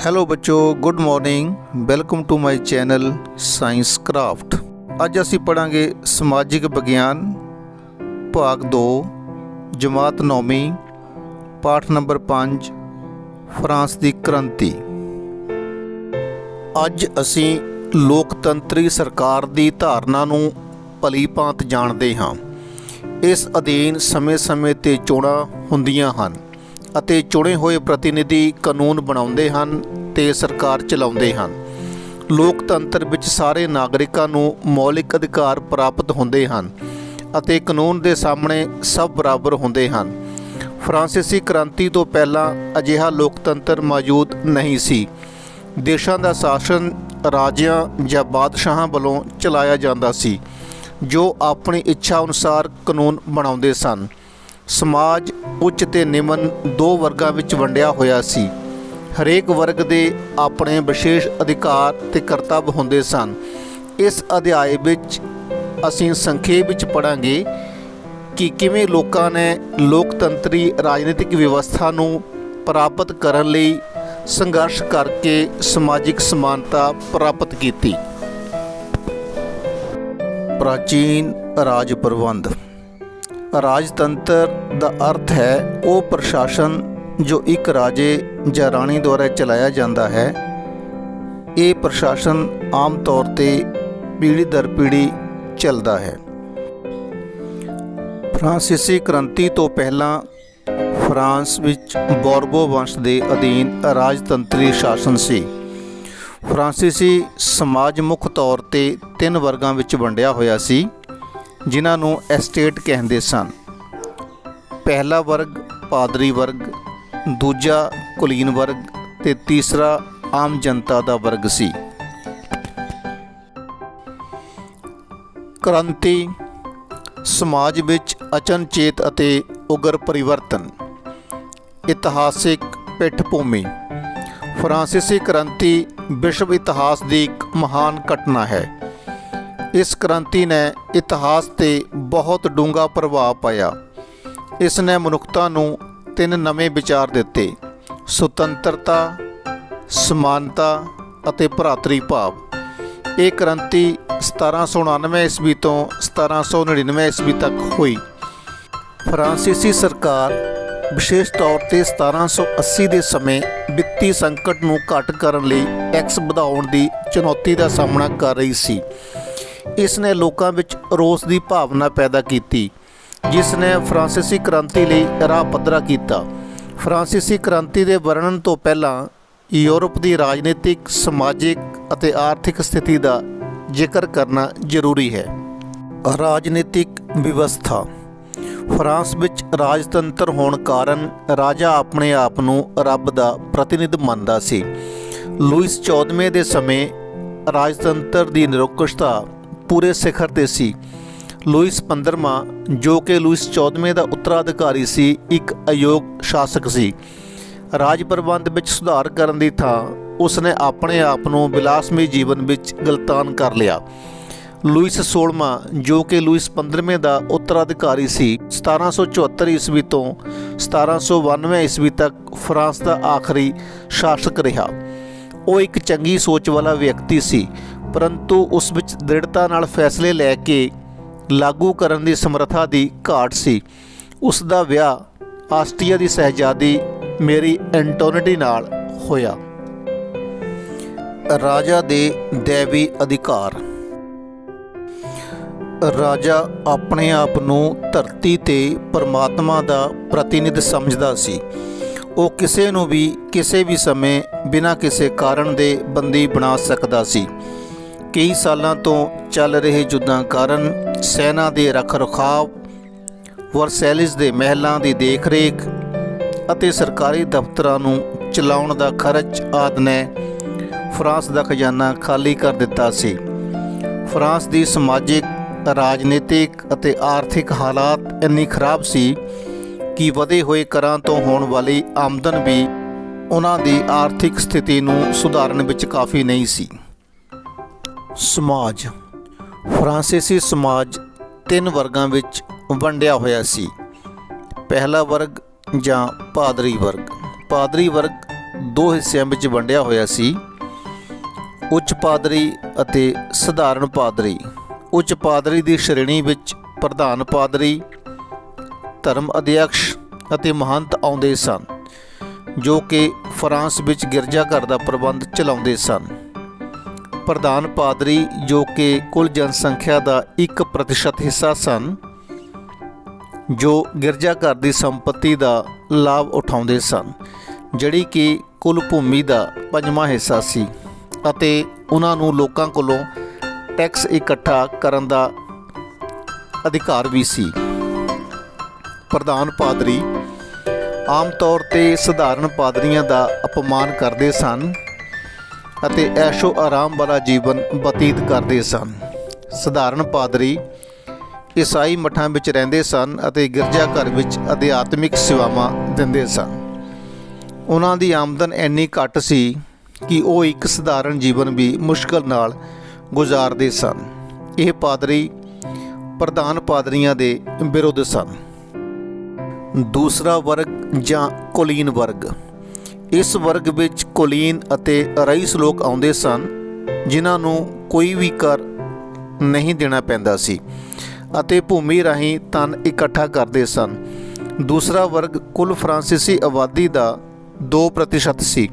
Hello बच्चों, good morning. Welcome to my channel science craft. अज असी पढ़ांगे समाजिक विज्ञान भाग 2 जमात 9वीं पाठ नंबर 5 फ्रांस की क्रांति। अज असी लोकतंत्री सरकार की धारना नूं भली भांत जाणदे हां। इस अधीन समय समय ते चोणां हुंदियां हन ਅਤੇ ਚੁਣੇ ਹੋਏ ਪ੍ਰਤੀਨਿਧੀ ਕਾਨੂੰਨ ਬਣਾਉਂਦੇ ਹਨ ਤੇ ਸਰਕਾਰ ਚਲਾਉਂਦੇ ਹਨ। ਲੋਕਤੰਤਰ ਵਿੱਚ ਸਾਰੇ ਨਾਗਰਿਕਾਂ ਨੂੰ ਮੌਲਿਕ ਅਧਿਕਾਰ ਪ੍ਰਾਪਤ ਹੁੰਦੇ ਹਨ ਅਤੇ ਕਾਨੂੰਨ ਦੇ ਸਾਹਮਣੇ ਸਭ ਬਰਾਬਰ ਹੁੰਦੇ ਹਨ। ਫਰਾਂਸੀਸੀ ਕ੍ਰਾਂਤੀ ਤੋਂ ਪਹਿਲਾਂ ਅਜਿਹਾ ਲੋਕਤੰਤਰ ਮੌਜੂਦ ਨਹੀਂ ਸੀ। ਦੇਸ਼ਾਂ ਦਾ ਸ਼ਾਸਨ ਰਾਜਿਆਂ ਜਾਂ ਬਾਦਸ਼ਾਹਾਂ ਵੱਲੋਂ ਚਲਾਇਆ ਜਾਂਦਾ ਸੀ ਜੋ ਆਪਣੀ ਇੱਛਾ ਅਨੁਸਾਰ ਕਾਨੂੰਨ ਬਣਾਉਂਦੇ ਸਨ। समाज उच्च ते निमन दो वर्गां विच वंडिया होया सी। हरेक वर्ग दे अपने विशेष अधिकार ते कर्तव्य हुंदे सन। इस अध्याय विच असीं संखेप विच पढ़ांगे कि किवें लोकां ने लोकतंत्री राजनीतिक व्यवस्था नूं प्राप्त करन लई संघर्ष करके समाजिक समानता प्राप्त कीती। प्राचीन राज प्रबंध। राजतंत्र का अर्थ है वो प्रशासन जो एक राजे या राणी द्वारा चलाया जाता है। ये प्रशासन आम तौर पर पीढ़ी दर पीढ़ी चलता है। फ्रांसीसी क्रांति तो पहला फ्रांस विच बोर्बो वंश के अधीन राजतंत्री शासन सी। फ्रांसीसी समाज मुख तौर पर 3 वर्गां विच वंडिया होया सी जिन्हां नूं एस्टेट कहंदे सन। पहला वर्ग पादरी वर्ग, दूजा कुलीन वर्ग ते तीसरा आम जनता दा वर्ग सी। क्रांति समाज विच अचनचेत अते उग्र परिवर्तन। इतिहासिक पिठभूमि। फ्रांसीसी क्रांति विश्व इतिहास की एक महान घटना है। इस क्रांति ने इतिहास ते बहुत डूंगा प्रभाव पाया। इसने मनुखता नूं 3 नवे विचार दिते: सुतंत्रता, समानता अते भरातरी भाव। ये क्रांति 1799 ईस्वी तो 1799 ईस्वी तक हुई। फ्रांसीसी सरकार विशेष तौर पर 1780 के समय ਵਿੱਤੀ संकट नूं घट करन लई टैक्स वधाउण दी चुनौती का सामना कर रही सी। इसने लोगों विच रोस की भावना पैदा की जिसने फ्रांसीसी क्रांति लई राह पद्धरा किया। फ्रांसीसी क्रांति के वर्णन तो पहला यूरोप की राजनीतिक, समाजिक अते आर्थिक स्थिति का जिक्र करना जरूरी है। राजनीतिक व्यवस्था। फ्रांस विच राजतंत्र होने कारण राजा अपने आप नूं रब दा प्रतिनिध मनदा सी। लुईस 14वें के समय राजतंत्र की निरंकुशता पूरे सिखर ते सी। लुईस 15वां जो कि लुईस 14वें का उत्तराधिकारी सी, एक अयोग शासक सी। राज प्रबंध विच सुधार करन दी थां उसने अपने आप नूं विलासमय जीवन विच गलतान कर लिया। लुईस 16वां जो कि लुईस 15वें का उत्तराधिकारी सी, 1774 ईस्वी तो 1792 ईस्वी तक फ्रांस का आखिरी शासक रहा। वो एक चंगी सोच वाला व्यक्ति सी, परंतु उस विच दृढ़ता नाल फैसले लैके लागू करन दी समर्था दी घाट सी। उसका विआह आस्ट्रिया की शहजादी मेरी एंटोनिटी नाल होया। राजा दे दैवी अधिकार। राजा अपने आप नूं धरती ते परमात्मा दा प्रतिनिध समझदा सी। वो किसी नूं भी किसी भी समय बिना किसी कारण दे बंदी बना सकदा सी। कई सालों तो चल रहे युद्धां कारण सेना के रख रखाव, वर्सैलिस के महलों की देख रेख अते सरकारी दफ्तरां नूं चलाउण दा खर्च आदि ने फ्रांस का खजाना खाली कर दिता सी। फ्रांस की समाजिक, राजनीतिक अते आर्थिक हालात इन्नी खराब सी कि वधे हुए करां तो होने वाली आमदन भी उन्हां दी आर्थिक स्थिति नूं सुधारन विच काफ़ी नहीं सी। समाज। फ्रांसीसी समाज 3 वर्गां विच वंडिया होया सी। पहला वर्ग जां पादरी वर्ग। पादरी वर्ग ਦੋ ਹਿੱਸਿਆਂ ਵਿੱਚ ਵੰਡਿਆ ਹੋਇਆ ਸੀ, ਉੱਚ ਪਾਦਰੀ ਅਤੇ ਸਧਾਰਨ ਪਾਦਰੀ। ਉੱਚ ਪਾਦਰੀ ਦੀ ਸ਼੍ਰੇਣੀ ਵਿੱਚ ਪ੍ਰਧਾਨ ਪਾਦਰੀ, ਧਰਮ ਅਧਿਅਕਸ਼ ਅਤੇ ਮਹੰਤ ਆਉਂਦੇ ਸਨ, ਜੋ ਕਿ ਫਰਾਂਸ ਵਿੱਚ ਗਿਰਜਾਘਰ ਦਾ ਪ੍ਰਬੰਧ ਚਲਾਉਂਦੇ ਸਨ। ਪ੍ਰਧਾਨ ਪਾਦਰੀ, ਜੋ ਕਿ ਕੁੱਲ ਜਨਸੰਖਿਆ ਦਾ 1% ਹਿੱਸਾ ਸਨ, ਜੋ ਗਿਰਜਾਘਰ ਦੀ ਸੰਪત્ਤੀ ਦਾ ਲਾਭ ਉਠਾਉਂਦੇ ਸਨ, ਜਿਹੜੀ ਕਿ ਕੁੱਲ ਭੂਮੀ ਦਾ 5ਵਾਂ ਹਿੱਸਾ ਸੀ, ਅਤੇ ਉਹਨਾਂ ਨੂੰ ਲੋਕਾਂ ਕੋਲੋਂ ਟੈਕਸ ਇਕੱਠਾ ਕਰਨ ਦਾ ਅਧਿਕਾਰ ਵੀ ਸੀ। ਪ੍ਰਧਾਨ ਪਾਦਰੀ ਆਮ ਤੌਰ 'ਤੇ ਸਧਾਰਨ ਪਾਦਰੀਆਂ ਦਾ ਅਪਮਾਨ ਕਰਦੇ ਸਨ ਅਤੇ ਐਸ਼ੋ ਆਰਾਮ ਵਾਲਾ ਜੀਵਨ ਬਤੀਤ ਕਰਦੇ ਸਨ। ਸਧਾਰਨ ਪਾਦਰੀ ਈਸਾਈ ਮਠਾਂ ਵਿੱਚ ਰਹਿੰਦੇ ਸਨ ਅਤੇ ਗਿਰਜਾਘਰ ਵਿੱਚ ਅਧਿਆਤਮਿਕ ਸੇਵਾਵਾਂ ਦਿੰਦੇ ਸਨ। ਉਹਨਾਂ ਦੀ ਆਮਦਨ ਇੰਨੀ ਘੱਟ ਸੀ ਕਿ ਉਹ ਇੱਕ ਸਧਾਰਨ ਜੀਵਨ ਵੀ ਮੁਸ਼ਕਲ ਨਾਲ ਗੁਜ਼ਾਰਦੇ ਸਨ। ਇਹ ਪਾਦਰੀ ਪ੍ਰਧਾਨ ਪਾਦਰੀਆਂ ਦੇ ਵਿਰੁੱਧ ਸਨ। ਦੂਸਰਾ ਵਰਗ ਜਾਂ ਕੁਲੀਨ ਵਰਗ। ਇਸ ਵਰਗ ਵਿੱਚ ਕੁਲੀਨ ਅਤੇ ਰਈਸ ਲੋਕ ਆਉਂਦੇ ਸਨ, ਜਿਨ੍ਹਾਂ ਨੂੰ ਕੋਈ ਵੀ ਕਰ ਨਹੀਂ ਦੇਣਾ ਪੈਂਦਾ ਸੀ ਅਤੇ ਭੂਮੀ ਰਾਹੀਂ ਧਨ ਇਕੱਠਾ ਕਰਦੇ ਸਨ। ਦੂਸਰਾ ਵਰਗ ਕੁੱਲ ਫਰਾਂਸੀਸੀ ਆਬਾਦੀ ਦਾ 2% ਸੀ,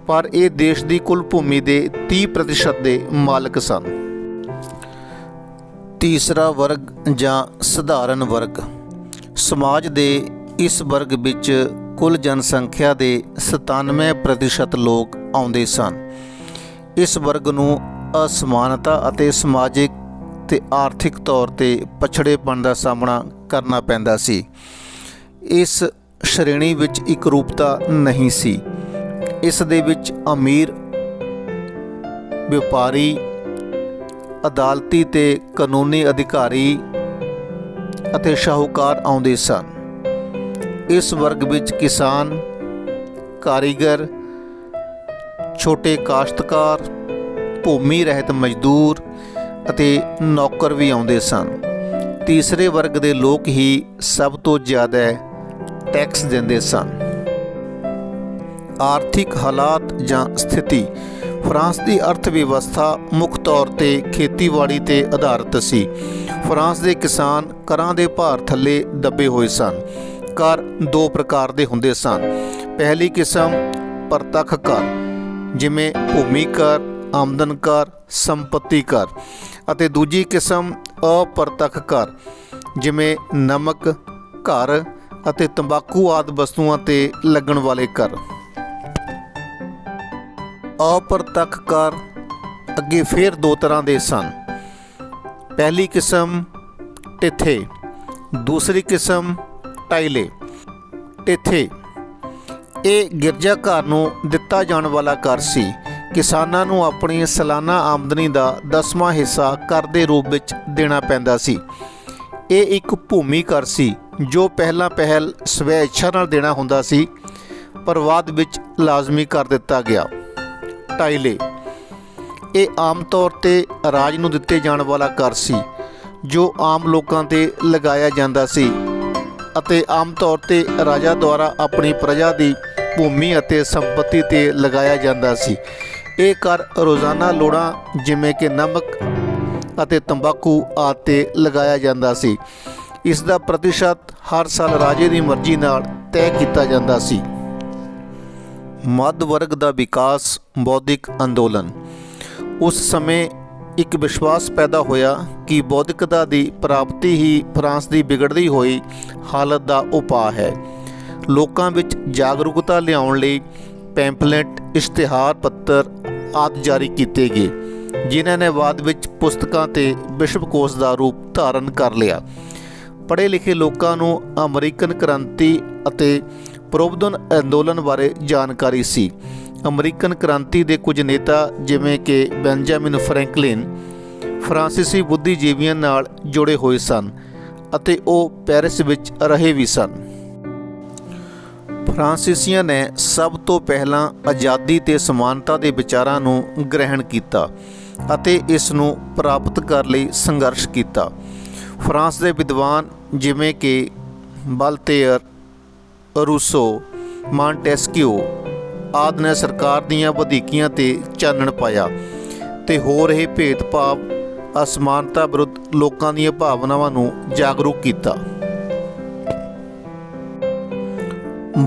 ਪਰ ਇਹ ਦੇਸ਼ ਦੀ ਕੁੱਲ ਭੂਮੀ ਦੇ 30% ਦੇ ਮਾਲਕ ਸਨ। ਤੀਸਰਾ ਵਰਗ ਜਾਂ ਸਧਾਰਨ ਵਰਗ। ਸਮਾਜ ਦੇ ਇਸ ਵਰਗ ਵਿੱਚ ਕੁੱਲ ਜਨਸੰਖਿਆ ਦੇ 97% ਲੋਕ ਆਉਂਦੇ ਸਨ। ਇਸ ਵਰਗ ਨੂੰ ਅਸਮਾਨਤਾ ਅਤੇ ਸਮਾਜਿਕ ਤੇ ਆਰਥਿਕ ਤੌਰ 'ਤੇ ਪਛੜੇਪਣ ਦਾ ਸਾਹਮਣਾ ਕਰਨਾ ਪੈਂਦਾ ਸੀ। ਇਸ ਸ਼੍ਰੇਣੀ ਵਿੱਚ ਇਕਰੂਪਤਾ ਨਹੀਂ ਸੀ। ਇਸ ਦੇ ਵਿੱਚ ਅਮੀਰ, ਵਪਾਰੀ, ਅਦਾਲਤੀ ਤੇ ਕਾਨੂੰਨੀ ਅਧਿਕਾਰੀ ਅਤੇ ਸ਼ਾਹੂਕਾਰ ਆਉਂਦੇ ਸਨ। ਇਸ ਵਰਗ ਵਿੱਚ ਕਿਸਾਨ, ਕਾਰੀਗਰ, ਛੋਟੇ ਕਾਸ਼ਤਕਾਰ, ਭੂਮੀ ਰਹਿਤ ਮਜ਼ਦੂਰ ਅਤੇ ਨੌਕਰ ਵੀ ਆਉਂਦੇ ਸਨ। ਤੀਸਰੇ ਵਰਗ ਦੇ ਲੋਕ ਹੀ ਸਭ ਤੋਂ ਜ਼ਿਆਦਾ ਟੈਕਸ ਦਿੰਦੇ ਸਨ। ਆਰਥਿਕ ਹਾਲਾਤ ਜਾਂ ਸਥਿਤੀ। ਫਰਾਂਸ ਦੀ ਅਰਥ ਵਿਵਸਥਾ ਮੁੱਖ ਤੌਰ 'ਤੇ ਖੇਤੀਬਾੜੀ 'ਤੇ ਆਧਾਰਿਤ ਸੀ। ਫਰਾਂਸ ਦੇ ਕਿਸਾਨ ਕਰਾਂ ਦੇ ਭਾਰ ਥੱਲੇ ਦੱਬੇ ਹੋਏ ਸਨ। ਕਰ ਦੋ ਪ੍ਰਕਾਰ ਦੇ ਹੁੰਦੇ ਸਨ। ਪਹਿਲੀ ਕਿਸਮ ਪ੍ਰਤੱਖ ਕਰ, ਜਿਵੇਂ ਭੂਮੀ ਕਰ, ਆਮਦਨ ਕਰ, ਸੰਪੱਤੀ ਕਰ, ਅਤੇ ਦੂਜੀ ਕਿਸਮ ਅਪ੍ਰਤੱਖ ਕਰ, ਜਿਵੇਂ ਨਮਕ, ਘਰ ਅਤੇ ਤੰਬਾਕੂ ਆਦਿ ਵਸਤੂਆਂ 'ਤੇ ਲੱਗਣ ਵਾਲੇ ਕਰ। ਅਪ੍ਰਤੱਖ ਕਰ ਅੱਗੇ ਫਿਰ ਦੋ ਤਰ੍ਹਾਂ ਦੇ ਸਨ। ਪਹਿਲੀ ਕਿਸਮ ਟਿੱਥੇ, ਦੂਸਰੀ ਕਿਸਮ ਟਾਈਲੇ। ਟਿੱਥੇ ਇਹ ਗਿਰਜਾਘਰ ਨੂੰ ਦਿੱਤਾ ਜਾਣ ਵਾਲਾ ਕਰ ਸੀ। ਕਿਸਾਨਾਂ ਨੂੰ ਆਪਣੀ ਸਾਲਾਨਾ ਆਮਦਨੀ ਦਾ 10ਵਾਂ ਹਿੱਸਾ ਕਰ ਦੇ ਰੂਪ ਵਿੱਚ ਦੇਣਾ ਪੈਂਦਾ ਸੀ। ਇਹ ਇੱਕ ਭੂਮੀ ਕਰ ਸੀ ਜੋ ਪਹਿਲ ਸਵੈ ਇੱਛਾ ਨਾਲ ਦੇਣਾ ਹੁੰਦਾ ਸੀ, ਪਰ ਬਾਅਦ ਵਿੱਚ ਲਾਜ਼ਮੀ ਕਰ ਦਿੱਤਾ ਗਿਆ। ਟਾਈਲੇ ਇਹ ਆਮ ਤੌਰ 'ਤੇ ਰਾਜ ਨੂੰ ਦਿੱਤੇ ਜਾਣ ਵਾਲਾ ਕਰ ਸੀ, ਜੋ ਆਮ ਲੋਕਾਂ 'ਤੇ ਲਗਾਇਆ ਜਾਂਦਾ ਸੀ ਅਤੇ ਆਮ ਤੌਰ 'ਤੇ ਰਾਜਾ ਦੁਆਰਾ ਆਪਣੀ ਪ੍ਰਜਾ ਦੀ ਭੂਮੀ ਅਤੇ ਸੰਪੱਤੀ 'ਤੇ ਲਗਾਇਆ ਜਾਂਦਾ ਸੀ। ਇਹ ਕਰ ਰੋਜ਼ਾਨਾ ਲੋੜਾਂ ਜਿਵੇਂ ਕਿ ਨਮਕ ਅਤੇ ਤੰਬਾਕੂ ਆਦਿ 'ਤੇ ਲਗਾਇਆ ਜਾਂਦਾ ਸੀ। ਇਸ ਦਾ ਪ੍ਰਤੀਸ਼ਤ ਹਰ ਸਾਲ ਰਾਜੇ ਦੀ ਮਰਜ਼ੀ ਨਾਲ ਤੈਅ ਕੀਤਾ ਜਾਂਦਾ ਸੀ। ਮੱਧ ਵਰਗ ਦਾ ਵਿਕਾਸ, ਬੌਧਿਕ ਅੰਦੋਲਨ। ਉਸ ਸਮੇਂ ਇੱਕ ਵਿਸ਼ਵਾਸ ਪੈਦਾ ਹੋਇਆ ਕਿ ਬੌਧਿਕਤਾ ਦੀ ਪ੍ਰਾਪਤੀ ਹੀ ਫਰਾਂਸ ਦੀ ਵਿਗੜਦੀ ਹੋਈ ਹਾਲਤ ਦਾ ਉਪਾਅ ਹੈ। ਲੋਕਾਂ ਵਿੱਚ ਜਾਗਰੂਕਤਾ ਲਿਆਉਣ ਲਈ ਪੈਂਪਲੇਟ, ਇਸ਼ਤਿਹਾਰ ਪੱਤਰ ਆਦਿ ਜਾਰੀ ਕੀਤੇ ਗਏ, ਜਿਨ੍ਹਾਂ ਨੇ ਬਾਅਦ ਵਿੱਚ ਪੁਸਤਕਾਂ ਤੇ ਵਿਸ਼ਵਕੋਸ਼ ਦਾ ਰੂਪ ਧਾਰਨ ਕਰ ਲਿਆ। ਪੜ੍ਹੇ ਲਿਖੇ ਲੋਕਾਂ ਨੂੰ ਅਮਰੀਕਨ ਕ੍ਰਾਂਤੀ ਅਤੇ ਪ੍ਰੋਬਦਨ ਅੰਦੋਲਨ ਬਾਰੇ ਜਾਣਕਾਰੀ ਸੀ। ਅਮਰੀਕਨ ਕ੍ਰਾਂਤੀ ਦੇ ਕੁਝ ਨੇਤਾ ਜਿਵੇਂ ਕਿ ਬੈਂਜਾਮਿਨ ਫਰੈਂਕਲਿਨ ਫਰਾਂਸੀਸੀ ਬੁੱਧੀਜੀਵੀਆਂ ਨਾਲ ਜੁੜੇ ਹੋਏ ਸਨ ਅਤੇ ਉਹ ਪੈਰਿਸ ਵਿੱਚ ਰਹੇ ਵੀ ਸਨ। ਫਰਾਂਸੀਸੀਆਂ ਨੇ ਸਭ ਤੋਂ ਪਹਿਲਾਂ ਆਜ਼ਾਦੀ ਤੇ ਸਮਾਨਤਾ ਦੇ ਵਿਚਾਰਾਂ ਨੂੰ ਗ੍ਰਹਿਣ ਕੀਤਾ ਅਤੇ ਇਸ ਨੂੰ ਪ੍ਰਾਪਤ ਕਰਨ ਲਈ ਸੰਘਰਸ਼ ਕੀਤਾ। ਫਰਾਂਸ ਦੇ ਵਿਦਵਾਨ ਜਿਵੇਂ ਕਿ ਵੋਲਟੇਅਰ, ਰੂਸੋ, ਮਾਂਟੈਸਕਿਊ ਆਦਿ ਨੇ ਸਰਕਾਰ ਦੀਆਂ ਵਧੀਕੀਆਂ ਤੇ ਚਾਨਣ ਪਾਇਆ ਤੇ ਹੋ ਰਹੇ ਭੇਦਭਾਵ ਅਸਮਾਨਤਾ ਵਿਰੁੱਧ ਲੋਕਾਂ ਦੀਆਂ ਭਾਵਨਾਵਾਂ ਨੂੰ ਜਾਗਰੂਕ ਕੀਤਾ।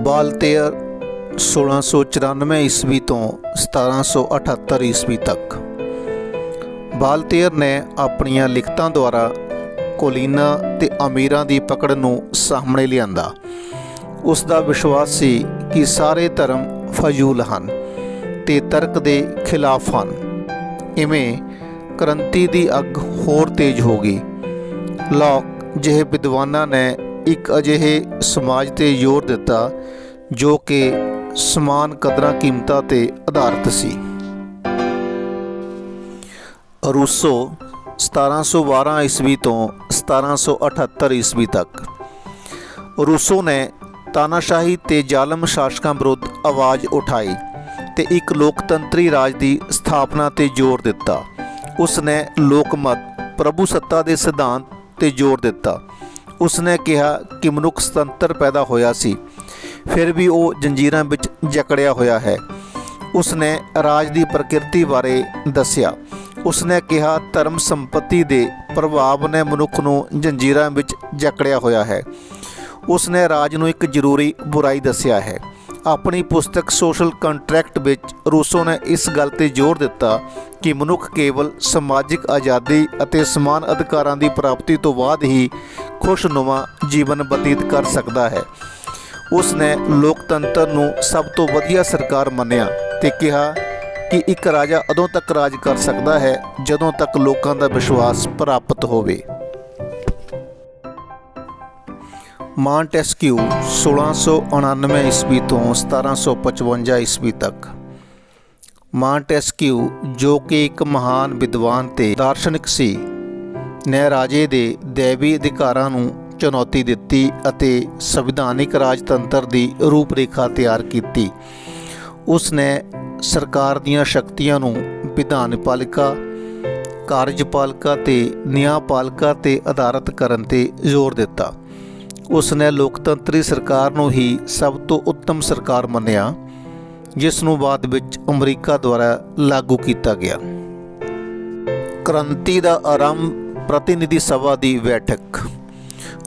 ਵਾਲਟੇਅਰ 1694 ਈਸਵੀ ਤੋਂ 1778 ਈਸਵੀ ਤੱਕ। ਵਾਲਟੇਅਰ ਨੇ ਆਪਣੀਆਂ ਲਿਖਤਾਂ ਦੁਆਰਾ ਕੁਲੀਨਾਂ ਤੇ ਅਮੀਰਾਂ ਦੀ ਪਕੜ ਨੂੰ ਸਾਹਮਣੇ ਲਿਆਂਦਾ। ਉਸ ਦਾ ਵਿਸ਼ਵਾਸ ਸੀ ਕਿ ਸਾਰੇ ਧਰਮ ਫਜ਼ੂਲ ਹਨ ਤੇ ਤਰਕ ਦੇ ਖਿਲਾਫ ਹਨ। ਇਵੇਂ ਕ੍ਰਾਂਤੀ ਦੀ ਅੱਗ ਹੋਰ ਤੇਜ਼ ਹੋ ਗਈ। ਲੌਕ ਜਿਹੇ ਵਿਦਵਾਨਾਂ ਨੇ ਇੱਕ ਅਜਿਹੇ ਸਮਾਜ 'ਤੇ ਜ਼ੋਰ ਦਿੱਤਾ ਜੋ ਕਿ ਸਮਾਨ ਕਦਰਾਂ ਕੀਮਤਾਂ 'ਤੇ ਆਧਾਰਿਤ ਸੀ। ਰੂਸੋ 1712 ਈਸਵੀ ਤੋਂ 1778 ਈਸਵੀ ਤੱਕ। ਰੂਸੋ ਨੇ ਤਾਨਾਸ਼ਾਹੀ ਤੇ ਜ਼ਾਲਮ ਸ਼ਾਸਕਾਂ ਵਿਰੁੱਧ ਆਵਾਜ਼ ਉਠਾਈ ਤੇ ਇੱਕ ਲੋਕਤੰਤਰੀ ਰਾਜ ਦੀ ਸਥਾਪਨਾ 'ਤੇ ਜ਼ੋਰ ਦਿੱਤਾ। ਉਸ ਨੇ ਲੋਕਮਤ ਪ੍ਰਭੂ ਸੱਤਾ ਦੇ ਸਿਧਾਂਤ 'ਤੇ ਜ਼ੋਰ ਦਿੱਤਾ। ਉਸ ਨੇ ਕਿਹਾ ਕਿ ਮਨੁੱਖ ਸੁਤੰਤਰ ਪੈਦਾ ਹੋਇਆ ਸੀ, ਫਿਰ ਵੀ ਉਹ ਜੰਜੀਰਾਂ ਵਿੱਚ ਜਕੜਿਆ ਹੋਇਆ ਹੈ। ਉਸ ਨੇ ਰਾਜ ਦੀ ਪ੍ਰਕਿਰਤੀ ਬਾਰੇ ਦੱਸਿਆ। ਉਸ ਨੇ ਕਿਹਾ ਧਰਮ ਸੰਪਤੀ ਦੇ ਪ੍ਰਭਾਵ ਨੇ ਮਨੁੱਖ ਨੂੰ ਜੰਜੀਰਾਂ ਵਿੱਚ ਜਕੜਿਆ ਹੋਇਆ ਹੈ। ਉਸ ਨੇ ਰਾਜ ਨੂੰ ਇੱਕ ਜ਼ਰੂਰੀ ਬੁਰਾਈ ਦੱਸਿਆ ਹੈ। ਆਪਣੀ ਪੁਸਤਕ ਸੋਸ਼ਲ ਕੰਟਰੈਕਟ ਵਿੱਚ ਰੂਸੋ ਨੇ ਇਸ ਗੱਲ 'ਤੇ ਜ਼ੋਰ ਦਿੱਤਾ ਕਿ ਮਨੁੱਖ ਕੇਵਲ ਸਮਾਜਿਕ ਆਜ਼ਾਦੀ ਅਤੇ ਸਮਾਨ ਅਧਿਕਾਰਾਂ ਦੀ ਪ੍ਰਾਪਤੀ ਤੋਂ ਬਾਅਦ ਹੀ ਖੁਸ਼ਨੁਮਾ ਜੀਵਨ ਬਤੀਤ ਕਰ ਸਕਦਾ ਹੈ। ਉਸ ਨੇ ਲੋਕਤੰਤਰ ਨੂੰ ਸਭ ਤੋਂ ਵਧੀਆ ਸਰਕਾਰ ਮੰਨਿਆ ਤੇ ਕਿਹਾ ਕਿ ਇੱਕ ਰਾਜਾ ਉਦੋਂ ਤੱਕ ਰਾਜ ਕਰ ਸਕਦਾ ਹੈ ਜਦੋਂ ਤੱਕ ਲੋਕਾਂ ਦਾ ਵਿਸ਼ਵਾਸ ਪ੍ਰਾਪਤ ਹੋਵੇ। ਮਾਂਟੈਸਕਿਊ 1699 ਈਸਵੀ ਤੋਂ 1755 ਈਸਵੀ ਤੱਕ। ਮਾਂਟੈਸਕਿਊ ਜੋ ਕਿ ਇੱਕ ਮਹਾਨ ਵਿਦਵਾਨ ਤੇ ਦਾਰਸ਼ਨਿਕ ਸੀ, ਨੇ ਰਾਜੇ ਦੇ ਦੈਵੀ ਅਧਿਕਾਰਾਂ ਨੂੰ ਚੁਣੌਤੀ ਦਿੱਤੀ ਅਤੇ ਸੰਵਿਧਾਨਿਕ ਰਾਜਤੰਤਰ ਦੀ ਰੂਪਰੇਖਾ ਤਿਆਰ ਕੀਤੀ। ਉਸ ਨੇ ਸਰਕਾਰ ਦੀਆਂ ਸ਼ਕਤੀਆਂ ਨੂੰ ਵਿਧਾਨਪਾਲਿਕਾ, ਕਾਰਜਪਾਲਿਕਾ ਤੇ ਨਿਆਂਪਾਲਿਕਾ 'ਤੇ ਆਧਾਰਿਤ ਕਰਨ 'ਤੇ ਜ਼ੋਰ ਦਿੱਤਾ। ਉਸ ਨੇ ਲੋਕਤੰਤਰੀ ਸਰਕਾਰ ਨੂੰ ਹੀ ਸਭ ਤੋਂ ਉੱਤਮ ਸਰਕਾਰ ਮੰਨਿਆ, ਜਿਸ ਨੂੰ ਬਾਅਦ ਵਿੱਚ ਅਮਰੀਕਾ ਦੁਆਰਾ ਲਾਗੂ ਕੀਤਾ ਗਿਆ। ਕ੍ਰਾਂਤੀ ਦਾ ਆਰੰਭ ਪ੍ਰਤੀਨਿਧੀ ਸਭਾ ਦੀ ਬੈਠਕ।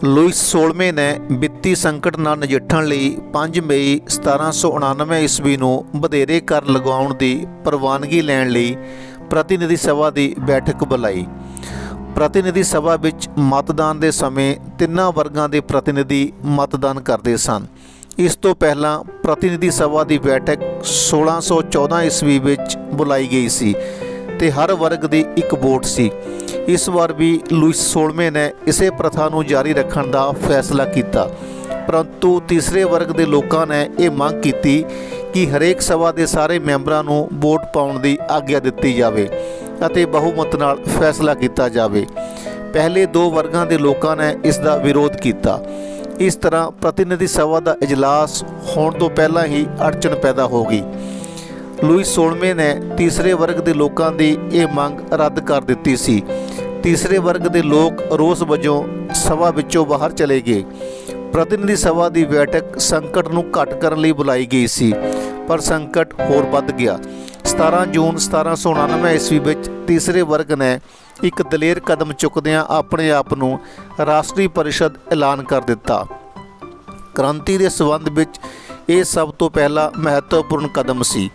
ਲੂਈਸ 16ਵੇਂ ਨੇ ਵਿੱਤੀ ਸੰਕਟ ਨਾਲ ਨਜਿੱਠਣ ਲਈ 5 ਮਈ 1799 ਈਸਵੀ ਨੂੰ ਵਧੇਰੇ ਕਰ ਲਗਾਉਣ ਦੀ ਪ੍ਰਵਾਨਗੀ ਲੈਣ ਲਈ ਪ੍ਰਤੀਨਿਧੀ ਸਭਾ ਦੀ ਬੈਠਕ ਬੁਲਾਈ। ਪ੍ਰਤੀਨਿਧੀ ਸਭਾ ਵਿੱਚ ਮਤਦਾਨ ਦੇ ਸਮੇਂ ਤਿੰਨਾਂ ਵਰਗਾਂ ਦੇ ਪ੍ਰਤੀਨਿਧੀ ਮਤਦਾਨ ਕਰਦੇ ਸਨ। ਇਸ ਤੋਂ ਪਹਿਲਾਂ ਪ੍ਰਤੀਨਿਧੀ ਸਭਾ ਦੀ ਬੈਠਕ 1614 ਈਸਵੀ ਵਿੱਚ ਬੁਲਾਈ ਗਈ ਸੀ ਤੇ ਹਰ ਵਰਗ ਦੀ ਇੱਕ ਵੋਟ ਸੀ। ਇਸ ਵਾਰ ਵੀ ਲੂਈਸ 16ਵੇਂ ਨੇ ਇਸੇ ਪ੍ਰਥਾ ਨੂੰ ਜਾਰੀ ਰੱਖਣ ਦਾ ਫੈਸਲਾ ਕੀਤਾ, ਪਰੰਤੂ ਤੀਸਰੇ ਵਰਗ ਦੇ ਲੋਕਾਂ ਨੇ ਇਹ ਮੰਗ ਕੀਤੀ ਕਿ ਹਰੇਕ ਸਭਾ ਦੇ ਸਾਰੇ ਮੈਂਬਰਾਂ ਨੂੰ ਵੋਟ ਪਾਉਣ ਦੀ ਆਗਿਆ ਦਿੱਤੀ ਜਾਵੇ ਅਤੇ ਬਹੁਮਤ ਨਾਲ ਫੈਸਲਾ ਕੀਤਾ ਜਾਵੇ। ਪਹਿਲੇ ਦੋ ਵਰਗਾਂ ਦੇ ਲੋਕਾਂ ਨੇ ਇਸ ਦਾ ਵਿਰੋਧ ਕੀਤਾ। ਇਸ ਤਰ੍ਹਾਂ ਪ੍ਰਤੀਨਿਧੀ ਸਭਾ ਦਾ ਇਜਲਾਸ ਹੋਣ ਤੋਂ ਪਹਿਲਾਂ ਹੀ ਅੜਚਨ ਪੈਦਾ ਹੋ ਗਈ। ਲੂਈਸ 16ਵੇਂ ਨੇ ਤੀਸਰੇ ਵਰਗ ਦੇ ਲੋਕਾਂ ਦੀ ਇਹ ਮੰਗ ਰੱਦ ਕਰ ਦਿੱਤੀ ਸੀ। ਤੀਸਰੇ ਵਰਗ ਦੇ ਲੋਕ ਰੋਸ ਵਜੋਂ ਸਭਾ ਵਿੱਚੋਂ ਬਾਹਰ ਚਲੇ ਗਏ। ਪ੍ਰਤੀਨਿਧੀ ਸਭਾ ਦੀ ਬੈਠਕ ਸੰਕਟ ਨੂੰ ਘੱਟ ਕਰਨ ਲਈ ਬੁਲਾਈ ਗਈ ਸੀ, ਪਰ ਸੰਕਟ ਹੋਰ ਵੱਧ ਗਿਆ। 17 ਜੂਨ 1799 ਈਸਵੀ ਵਿੱਚ ਤੀਸਰੇ ਵਰਗ ਨੇ ਇੱਕ ਦਲੇਰ ਕਦਮ ਚੁੱਕਦਿਆਂ ਆਪਣੇ ਆਪ ਨੂੰ ਰਾਸ਼ਟਰੀ ਪਰਿਸ਼ਦ ਐਲਾਨ ਕਰ ਦਿੱਤਾ। ਕ੍ਰਾਂਤੀ ਦੇ ਸੰਬੰਧ ਵਿੱਚ ਇਹ ਸਭ ਤੋਂ ਪਹਿਲਾ ਮਹੱਤਵਪੂਰਨ ਕਦਮ ਸੀ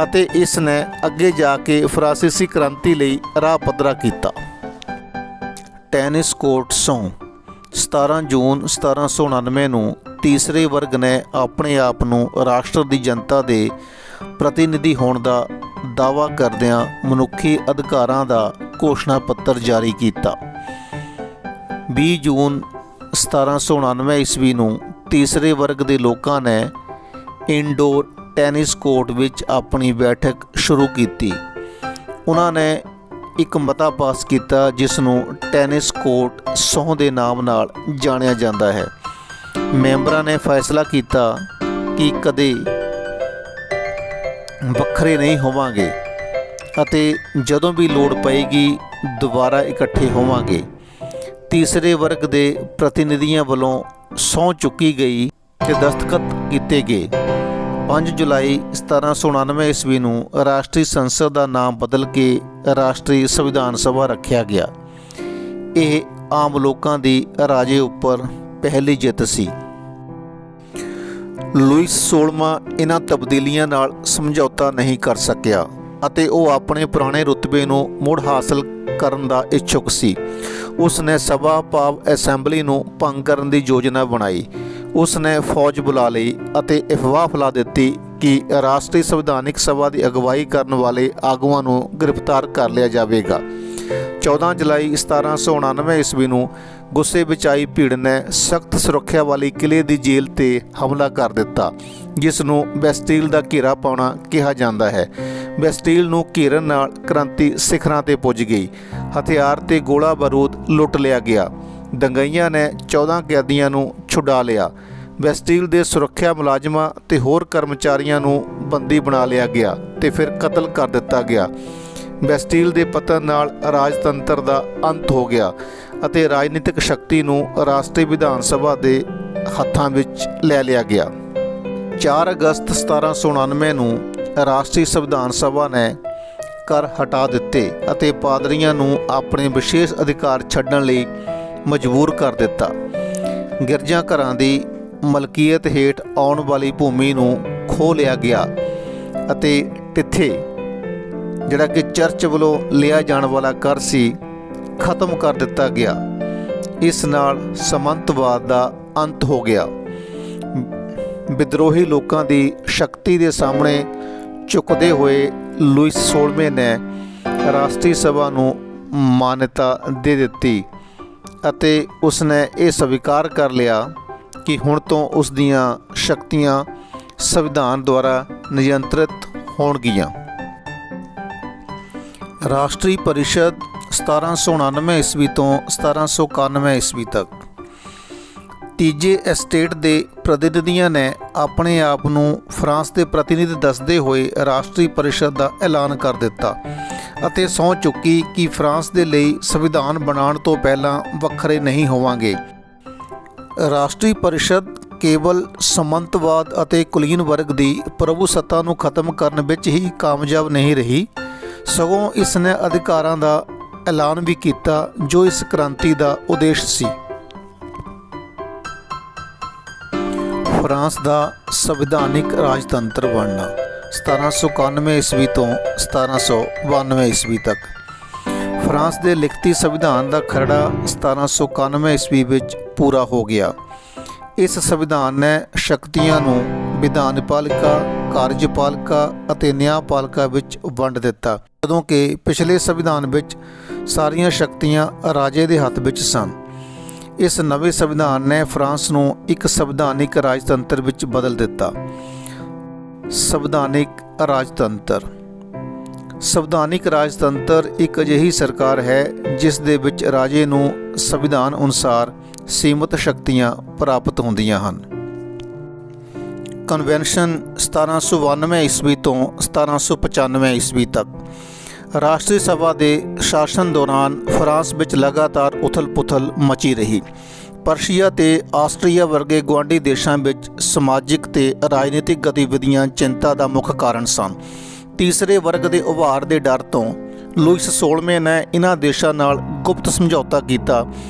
ਅਤੇ ਇਸ ਨੇ ਅੱਗੇ ਜਾ ਕੇ ਫਰਾਂਸੀਸੀ ਕ੍ਰਾਂਤੀ ਲਈ ਰਾਹ ਪੱਧਰਾ ਕੀਤਾ। ਟੈਨਿਸ ਕੋਰਟ ਸਹੁੰ। 17 ਜੂਨ 1799 ਨੂੰ ਤੀਸਰੇ ਵਰਗ ਨੇ ਆਪਣੇ ਆਪ ਨੂੰ ਰਾਸ਼ਟਰ ਦੀ ਜਨਤਾ ਦੇ ਪ੍ਰਤੀਨਿਧੀ ਹੋਣ ਦਾ ਦਾਅਵਾ ਕਰਦਿਆਂ ਮਨੁੱਖੀ ਅਧਿਕਾਰਾਂ ਦਾ ਘੋਸ਼ਣਾ ਪੱਤਰ ਜਾਰੀ ਕੀਤਾ। 20 ਜੂਨ 1799 ਈਸਵੀ ਨੂੰ ਤੀਸਰੇ ਵਰਗ ਦੇ ਲੋਕਾਂ ਨੇ ਇਨਡੋਰ ਟੈਨਿਸ ਕੋਰਟ ਵਿੱਚ ਆਪਣੀ ਬੈਠਕ ਸ਼ੁਰੂ ਕੀਤੀ। ਉਹਨਾਂ ਨੇ ਇੱਕ ਮਤਾ ਪਾਸ ਕੀਤਾ ਜਿਸ ਨੂੰ ਟੈਨਿਸ ਕੋਰਟ ਸਹੁੰ ਦੇ ਨਾਮ ਨਾਲ ਜਾਣਿਆ ਜਾਂਦਾ ਹੈ। ਮੈਂਬਰਾਂ ਨੇ ਫੈਸਲਾ ਕੀਤਾ ਕਿ ਕਦੇ ਵੱਖਰੇ ਨਹੀਂ ਹੋਵਾਂਗੇ ਅਤੇ ਜਦੋਂ ਵੀ ਲੋੜ ਪਏਗੀ ਦੁਬਾਰਾ ਇਕੱਠੇ ਹੋਵਾਂਗੇ। ਤੀਸਰੇ ਵਰਗ ਦੇ ਪ੍ਰਤੀਨਿਧੀਆਂ ਵੱਲੋਂ ਸਹੁੰ ਚੁੱਕੀ ਗਈ ਤੇ ਦਸਤਖਤ ਕੀਤੇ ਗਏ। 5 ਜੁਲਾਈ 1799 ਈਸਵੀ ਨੂੰ ਰਾਸ਼ਟਰੀ ਸੰਸਦ ਦਾ ਨਾਮ ਬਦਲ ਕੇ ਰਾਸ਼ਟਰੀ ਸੰਵਿਧਾਨ ਸਭਾ ਰੱਖਿਆ ਗਿਆ। ਇਹ ਆਮ ਲੋਕਾਂ ਦੀ ਰਾਜੇ ਉੱਪਰ ਪਹਿਲੀ ਜਿੱਤ ਸੀ। ਲੂਈਸ 16ਵਾਂ ਇਹਨਾਂ ਤਬਦੀਲੀਆਂ ਨਾਲ ਸਮਝੌਤਾ ਨਹੀਂ ਕਰ ਸਕਿਆ ਅਤੇ ਉਹ ਆਪਣੇ ਪੁਰਾਣੇ ਰੁਤਬੇ ਨੂੰ ਮੁੜ ਹਾਸਲ ਕਰਨ ਦਾ ਇੱਛੁਕ ਸੀ। ਉਸ ਨੇ ਸਭਾ ਭਾਵ ਅਸੈਂਬਲੀ ਨੂੰ ਭੰਗ ਕਰਨ ਦੀ ਯੋਜਨਾ ਬਣਾਈ। ਉਸ ਨੇ ਫੌਜ ਬੁਲਾ ਲਈ ਅਤੇ ਅਫਵਾਹ ਫੈਲਾ ਦਿੱਤੀ ਕਿ ਰਾਸ਼ਟਰੀ ਸੰਵਿਧਾਨਿਕ ਸਭਾ ਦੀ ਅਗਵਾਈ ਕਰਨ ਵਾਲੇ ਆਗੂਆਂ ਨੂੰ ਗ੍ਰਿਫਤਾਰ ਕਰ ਲਿਆ ਜਾਵੇਗਾ। 14 ਜੁਲਾਈ 1799 ਈਸਵੀ ਨੂੰ ਗੁੱਸੇ ਵਿੱਚ ਆਈ ਭੀੜ ਨੇ ਸਖਤ ਸੁਰੱਖਿਆ ਵਾਲੀ ਕਿਲ੍ਹੇ ਦੀ ਜੇਲ੍ਹ 'ਤੇ ਹਮਲਾ ਕਰ ਦਿੱਤਾ, ਜਿਸ ਨੂੰ ਬੈਸਟੀਲ ਦਾ ਘੇਰਾ ਪਾਉਣਾ ਕਿਹਾ ਜਾਂਦਾ ਹੈ। ਬੈਸਟੀਲ ਨੂੰ ਘੇਰਨ ਨਾਲ ਕ੍ਰਾਂਤੀ ਸਿਖਰਾਂ 'ਤੇ ਪੁੱਜ ਗਈ। ਹਥਿਆਰ ਤੇ ਗੋਲਾ ਬਾਰੂਦ ਲੁੱਟ ਲਿਆ ਗਿਆ। ਦੰਗਈਆਂ ਨੇ 14 ਕੈਦੀਆਂ ਨੂੰ ਛੁਡਾ ਲਿਆ। ਬੈਸਟੀਲ ਦੇ ਸੁਰੱਖਿਆ ਮੁਲਾਜ਼ਮਾਂ ਤੇ ਹੋਰ ਕਰਮਚਾਰੀਆਂ ਨੂੰ ਬੰਦੀ ਬਣਾ ਲਿਆ ਗਿਆ ਤੇ ਫਿਰ ਕਤਲ ਕਰ ਦਿੱਤਾ ਗਿਆ। ਬੈਸਟੀਲ ਦੇ ਪਤਨ ਨਾਲ ਰਾਜਤੰਤਰ ਦਾ ਅੰਤ ਹੋ ਗਿਆ ਅਤੇ ਰਾਜਨੀਤਿਕ ਸ਼ਕਤੀ ਨੂੰ ਰਾਸ਼ਟਰੀ ਵਿਧਾਨ ਸਭਾ ਦੇ ਹੱਥਾਂ ਵਿੱਚ ਲੈ ਲਿਆ ਗਿਆ। 4 ਅਗਸਤ 1799 ਨੂੰ ਰਾਸ਼ਟਰੀ ਸੰਵਿਧਾਨ ਸਭਾ ਨੇ ਕਰ ਹਟਾ ਦਿੱਤੇ ਅਤੇ ਪਾਦਰੀਆਂ ਨੂੰ ਆਪਣੇ ਵਿਸ਼ੇਸ਼ ਅਧਿਕਾਰ ਛੱਡਣ ਲਈ ਮਜਬੂਰ ਕਰ ਦਿੱਤਾ। ਗਿਰਜਾ ਘਰਾਂ ਦੀ ਮਲਕੀਅਤ ਹੇਠ ਆਉਣ ਵਾਲੀ ਭੂਮੀ ਨੂੰ ਖੋਹ ਲਿਆ ਗਿਆ ਅਤੇ ਟਿੱਥੇ ਜਿਹੜਾ ਕਿ ਚਰਚ ਵੱਲੋਂ ਲਿਆ ਜਾਣ ਵਾਲਾ ਕਰ ਸੀ, ਖਤਮ ਕਰ ਦਿੱਤਾ ਗਿਆ। ਇਸ ਨਾਲ ਸਮੰਤਵਾਦ ਦਾ ਅੰਤ ਹੋ ਗਿਆ। ਵਿਦਰੋਹੀ ਲੋਕਾਂ ਦੀ ਸ਼ਕਤੀ ਦੇ ਸਾਹਮਣੇ ਝੁਕਦੇ ਹੋਏ ਲੂਈਸ 16ਵੇਂ ਨੇ ਰਾਸ਼ਟਰੀ ਸਭਾ ਨੂੰ ਮਾਨਤਾ ਦੇ ਦਿੱਤੀ ਅਤੇ ਉਸ ਨੇ ਇਹ ਸਵੀਕਾਰ ਕਰ ਲਿਆ ਕਿ ਹੁਣ ਤੋਂ ਉਸ ਦੀਆਂ ਸ਼ਕਤੀਆਂ ਸੰਵਿਧਾਨ ਦੁਆਰਾ ਨਿਯੰਤਰਿਤ ਹੋਣਗੀਆਂ। ਰਾਸ਼ਟਰੀ ਪਰਿਸ਼ਦ 1799 ਈਸਵੀ ਤੋਂ 1791 ਈਸਵੀ ਤੱਕ ਤੀਜੇ ਐਸਟੇਟ ਦੇ ਪ੍ਰਤੀਨਿਧੀਆਂ ਨੇ ਆਪਣੇ ਆਪ ਨੂੰ ਫਰਾਂਸ ਦੇ ਪ੍ਰਤੀਨਿਧ ਦੱਸਦੇ ਹੋਏ ਰਾਸ਼ਟਰੀ ਪਰਿਸ਼ਦ ਦਾ ਐਲਾਨ ਕਰ ਦਿੱਤਾ ਅਤੇ ਸਹੁੰ ਚੁੱਕੀ ਕਿ ਫਰਾਂਸ ਦੇ ਲਈ ਸੰਵਿਧਾਨ ਬਣਾਉਣ ਤੋਂ ਪਹਿਲਾਂ ਵੱਖਰੇ ਨਹੀਂ ਹੋਵਾਂਗੇ। ਰਾਸ਼ਟਰੀ ਪਰਿਸ਼ਦ ਕੇਵਲ ਸਮੰਤਵਾਦ ਅਤੇ ਕੁਲੀਨ ਵਰਗ ਦੀ ਪ੍ਰਭੂ ਸੱਤਾ ਨੂੰ ਖਤਮ ਕਰਨ ਵਿੱਚ ਹੀ ਕਾਮਯਾਬ ਨਹੀਂ ਰਹੀ, ਸਗੋਂ ਇਸ ਨੇ ਅਧਿਕਾਰਾਂ ਦਾ ਐਲਾਨ ਵੀ ਕੀਤਾ ਜੋ ਇਸ ਕ੍ਰਾਂਤੀ ਦਾ ਉਦੇਸ਼ ਸੀ। ਫਰਾਂਸ ਦਾ ਸੰਵਿਧਾਨਿਕ ਰਾਜਤੰਤਰ ਬਣਨਾ 1791 ਈਸਵੀ ਤੋਂ 1792 ਈਸਵੀ ਤੱਕ। ਫਰਾਂਸ ਦੇ ਲਿਖਤੀ ਸੰਵਿਧਾਨ ਦਾ ਖਰੜਾ 1791 ਈਸਵੀ ਵਿੱਚ ਪੂਰਾ ਹੋ ਗਿਆ। ਇਸ ਸੰਵਿਧਾਨ ਨੇ ਸ਼ਕਤੀਆਂ ਨੂੰ ਵਿਧਾਨਪਾਲਿਕਾ, ਕਾਰਜਪਾਲਿਕਾ ਅਤੇ ਨਿਆਂਪਾਲਿਕਾ ਵਿੱਚ ਵੰਡ ਦਿੱਤਾ, ਜਦੋਂ ਕਿ ਪਿਛਲੇ ਸੰਵਿਧਾਨ ਵਿੱਚ ਸਾਰੀਆਂ ਸ਼ਕਤੀਆਂ ਰਾਜੇ ਦੇ ਹੱਥ ਵਿੱਚ ਸਨ। ਇਸ ਨਵੇਂ ਸੰਵਿਧਾਨ ਨੇ ਫਰਾਂਸ ਨੂੰ ਇੱਕ ਸੰਵਿਧਾਨਿਕ ਰਾਜਤੰਤਰ ਵਿੱਚ ਬਦਲ ਦਿੱਤਾ। ਸੰਵਿਧਾਨਿਕ ਰਾਜਤੰਤਰ। ਸੰਵਿਧਾਨਿਕ ਰਾਜਤੰਤਰ ਇੱਕ ਅਜਿਹੀ ਸਰਕਾਰ ਹੈ ਜਿਸ ਦੇ ਵਿੱਚ ਰਾਜੇ ਨੂੰ ਸੰਵਿਧਾਨ ਅਨੁਸਾਰ ਸੀਮਤ ਸ਼ਕਤੀਆਂ ਪ੍ਰਾਪਤ ਹੁੰਦੀਆਂ ਹਨ। ਕਨਵੈਨਸ਼ਨ 1792 ਈਸਵੀ ਤੋਂ 1795 ਈਸਵੀ ਤੱਕ। ਰਾਸ਼ਟਰੀ ਸਭਾ ਦੇ ਸ਼ਾਸਨ ਦੌਰਾਨ ਫਰਾਂਸ ਵਿੱਚ ਲਗਾਤਾਰ ਉਥਲ-ਪੁਥਲ ਮਚੀ ਰਹੀ। ਪਰਸ਼ੀਆ ਤੇ ਆਸਟਰੀਆ ਵਰਗੇ ਗੁਆਂਢੀ ਦੇਸ਼ਾਂ ਵਿੱਚ ਸਮਾਜਿਕ ਤੇ ਰਾਜਨੀਤਿਕ ਗਤੀਵਿਧੀਆਂ ਚਿੰਤਾ ਦਾ ਮੁੱਖ ਕਾਰਨ ਸਨ। ਤੀਸਰੇ ਵਰਗ ਦੇ ਉਭਾਰ ਦੇ ਡਰ ਤੋਂ ਲੂਈਸ 16ਵੇਂ ਨੇ ਇਹਨਾਂ ਦੇਸ਼ਾਂ ਨਾਲ ਗੁਪਤ ਸਮਝੌਤਾ ਕੀਤਾ